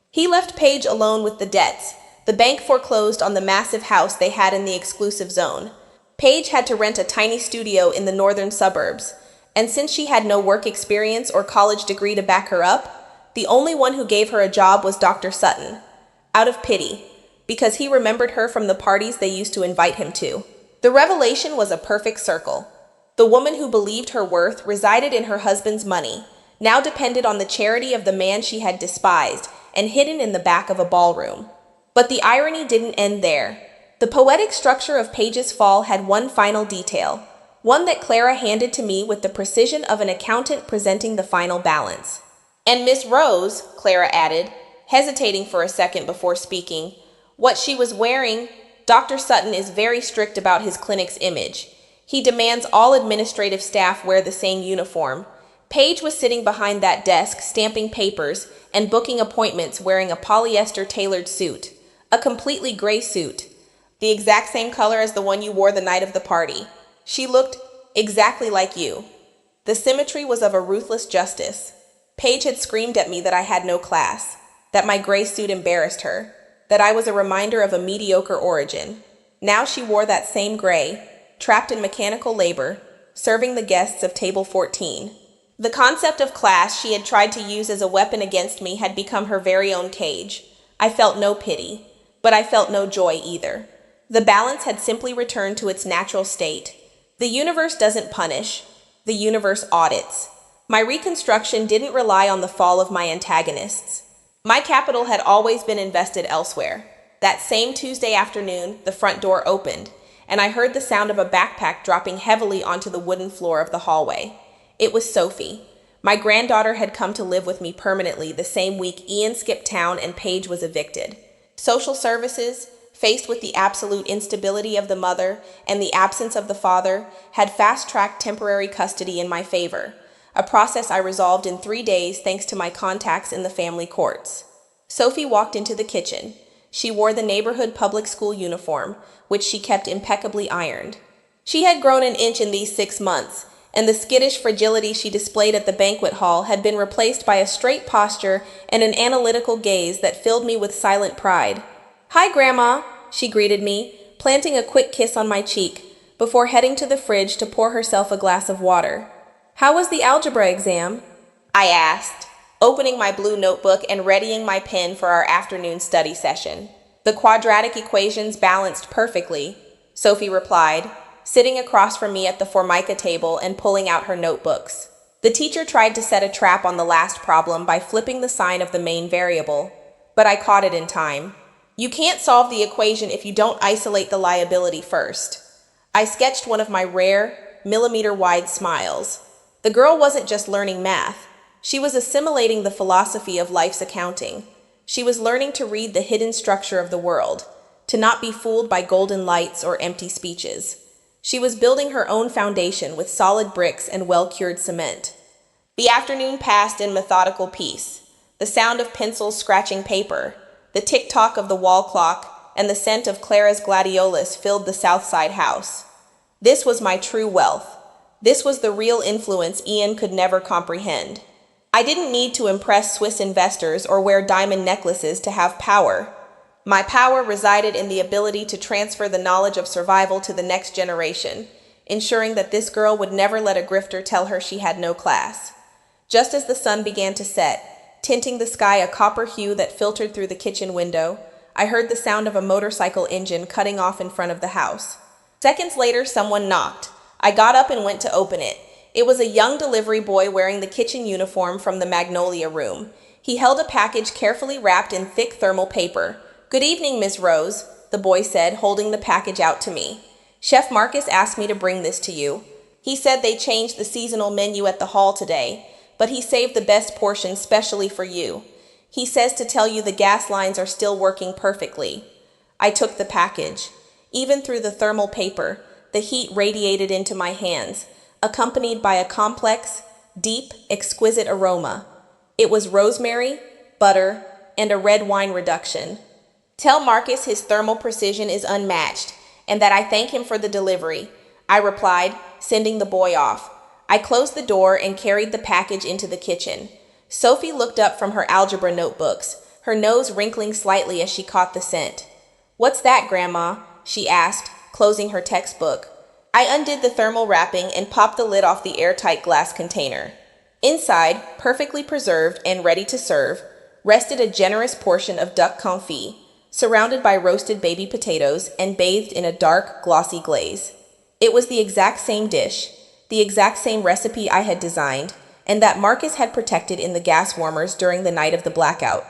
He left Paige alone with the debts. The bank foreclosed on the massive house they had in the exclusive zone. Paige had to rent a tiny studio in the northern suburbs, and since she had no work experience or college degree to back her up, the only one who gave her a job was Dr. Sutton. Out of pity, because he remembered her from the parties they used to invite him to. The revelation was a perfect circle. The woman who believed her worth resided in her husband's money, now depended on the charity of the man she had despised and hidden in the back of a ballroom. But the irony didn't end there. The poetic structure of Paige's fall had one final detail, one that Clara handed to me with the precision of an accountant presenting the final balance. "And Miss Rose," Clara added, hesitating for a second before speaking, "what she was wearing, Dr. Sutton is very strict about his clinic's image. He demands all administrative staff wear the same uniform. Paige was sitting behind that desk, stamping papers and booking appointments wearing a polyester tailored suit, a completely gray suit, the exact same color as the one you wore the night of the party. She looked exactly like you. The symmetry was of a ruthless justice. Paige had screamed at me that I had no class, that my gray suit embarrassed her, that I was a reminder of a mediocre origin. Now she wore that same gray, trapped in mechanical labor, serving the guests of table 14. The concept of class she had tried to use as a weapon against me had become her very own cage. I felt no pity, but I felt no joy either. The balance had simply returned to its natural state. The universe doesn't punish, the universe audits. My reconstruction didn't rely on the fall of my antagonists. My capital had always been invested elsewhere. That same Tuesday afternoon, the front door opened, and I heard the sound of a backpack dropping heavily onto the wooden floor of the hallway. It was Sophie. My granddaughter had come to live with me permanently the same week Ian skipped town and Paige was evicted. Social services, faced with the absolute instability of the mother and the absence of the father, had fast-tracked temporary custody in my favor, a process I resolved in 3 days thanks to my contacts in the family courts. Sophie walked into the kitchen. She wore the neighborhood public school uniform, which she kept impeccably ironed. She had grown an inch in these 6 months, and the skittish fragility she displayed at the banquet hall had been replaced by a straight posture and an analytical gaze that filled me with silent pride. "Hi, Grandma," she greeted me, planting a quick kiss on my cheek, before heading to the fridge to pour herself a glass of water. "How was the algebra exam?" I asked, opening my blue notebook and readying my pen for our afternoon study session. "The quadratic equations balanced perfectly," Sophie replied, sitting across from me at the Formica table and pulling out her notebooks. The teacher tried to set a trap on the last problem by flipping the sign of the main variable, but I caught it in time. "You can't solve the equation if you don't isolate the liability first." I sketched one of my rare, millimeter-wide smiles. The girl wasn't just learning math. She was assimilating the philosophy of life's accounting. She was learning to read the hidden structure of the world, to not be fooled by golden lights or empty speeches. She was building her own foundation with solid bricks and well-cured cement. The afternoon passed in methodical peace. The sound of pencils scratching paper, the tick-tock of the wall clock, and the scent of Clara's gladiolus filled the Southside house. This was my true wealth. This was the real influence Ian could never comprehend. I didn't need to impress Swiss investors or wear diamond necklaces to have power. My power resided in the ability to transfer the knowledge of survival to the next generation, ensuring that this girl would never let a grifter tell her she had no class. Just as the sun began to set, tinting the sky a copper hue that filtered through the kitchen window, I heard the sound of a motorcycle engine cutting off in front of the house. Seconds later, someone knocked. I got up and went to open it. It was a young delivery boy wearing the kitchen uniform from the Magnolia Room. He held a package carefully wrapped in thick thermal paper. "Good evening, Miss Rose," the boy said, holding the package out to me. "Chef Marcus asked me to bring this to you. He said they changed the seasonal menu at the hall today, but he saved the best portion specially for you. He says to tell you the gas lines are still working perfectly." I took the package. Even through the thermal paper, the heat radiated into my hands, accompanied by a complex, deep, exquisite aroma. It was rosemary, butter, and a red wine reduction. "Tell Marcus his thermal precision is unmatched, and that I thank him for the delivery," I replied, sending the boy off. I closed the door and carried the package into the kitchen. Sophie looked up from her algebra notebooks, her nose wrinkling slightly as she caught the scent. "What's that, Grandma?" she asked, closing her textbook. I undid the thermal wrapping and popped the lid off the airtight glass container. Inside, perfectly preserved and ready to serve, rested a generous portion of duck confit, surrounded by roasted baby potatoes and bathed in a dark, glossy glaze. It was the exact same dish, the exact same recipe I had designed, and that Marcus had protected in the gas warmers during the night of the blackout.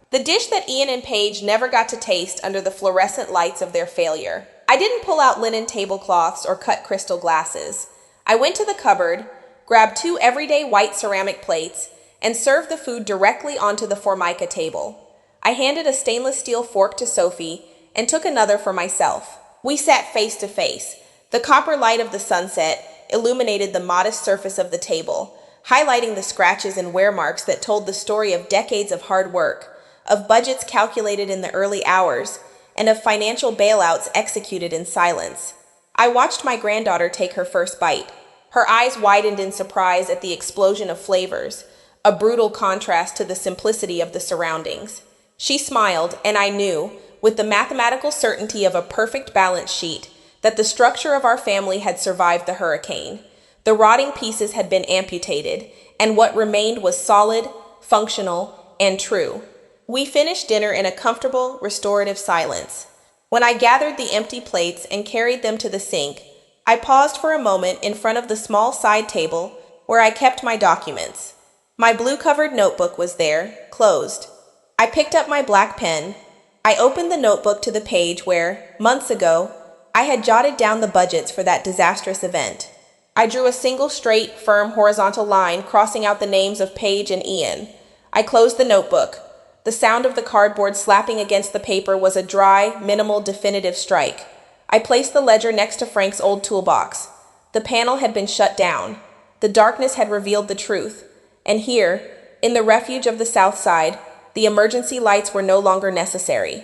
The dish that Ian and Paige never got to taste under the fluorescent lights of their failure. I didn't pull out linen tablecloths or cut crystal glasses. I went to the cupboard, grabbed 2 everyday white ceramic plates, and served the food directly onto the Formica table. I handed a stainless steel fork to Sophie and took another for myself. We sat face to face. The copper light of the sunset illuminated the modest surface of the table, highlighting the scratches and wear marks that told the story of decades of hard work, of budgets calculated in the early hours, and of financial bailouts executed in silence. I watched my granddaughter take her first bite. Her eyes widened in surprise at the explosion of flavors, a brutal contrast to the simplicity of the surroundings. She smiled, and I knew, with the mathematical certainty of a perfect balance sheet, that the structure of our family had survived the hurricane. The rotting pieces had been amputated, and what remained was solid, functional, and true. We finished dinner in a comfortable, restorative silence. When I gathered the empty plates and carried them to the sink, I paused for a moment in front of the small side table where I kept my documents. My blue-covered notebook was there, closed. I picked up my black pen. I opened the notebook to the page where, months ago, I had jotted down the budgets for that disastrous event. I drew a single straight, firm, horizontal line crossing out the names of Paige and Ian. I closed the notebook. The sound of the cardboard slapping against the paper was a dry, minimal, definitive strike. I placed the ledger next to Frank's old toolbox. The panel had been shut down. The darkness had revealed the truth. And here, in the refuge of the South Side, the emergency lights were no longer necessary.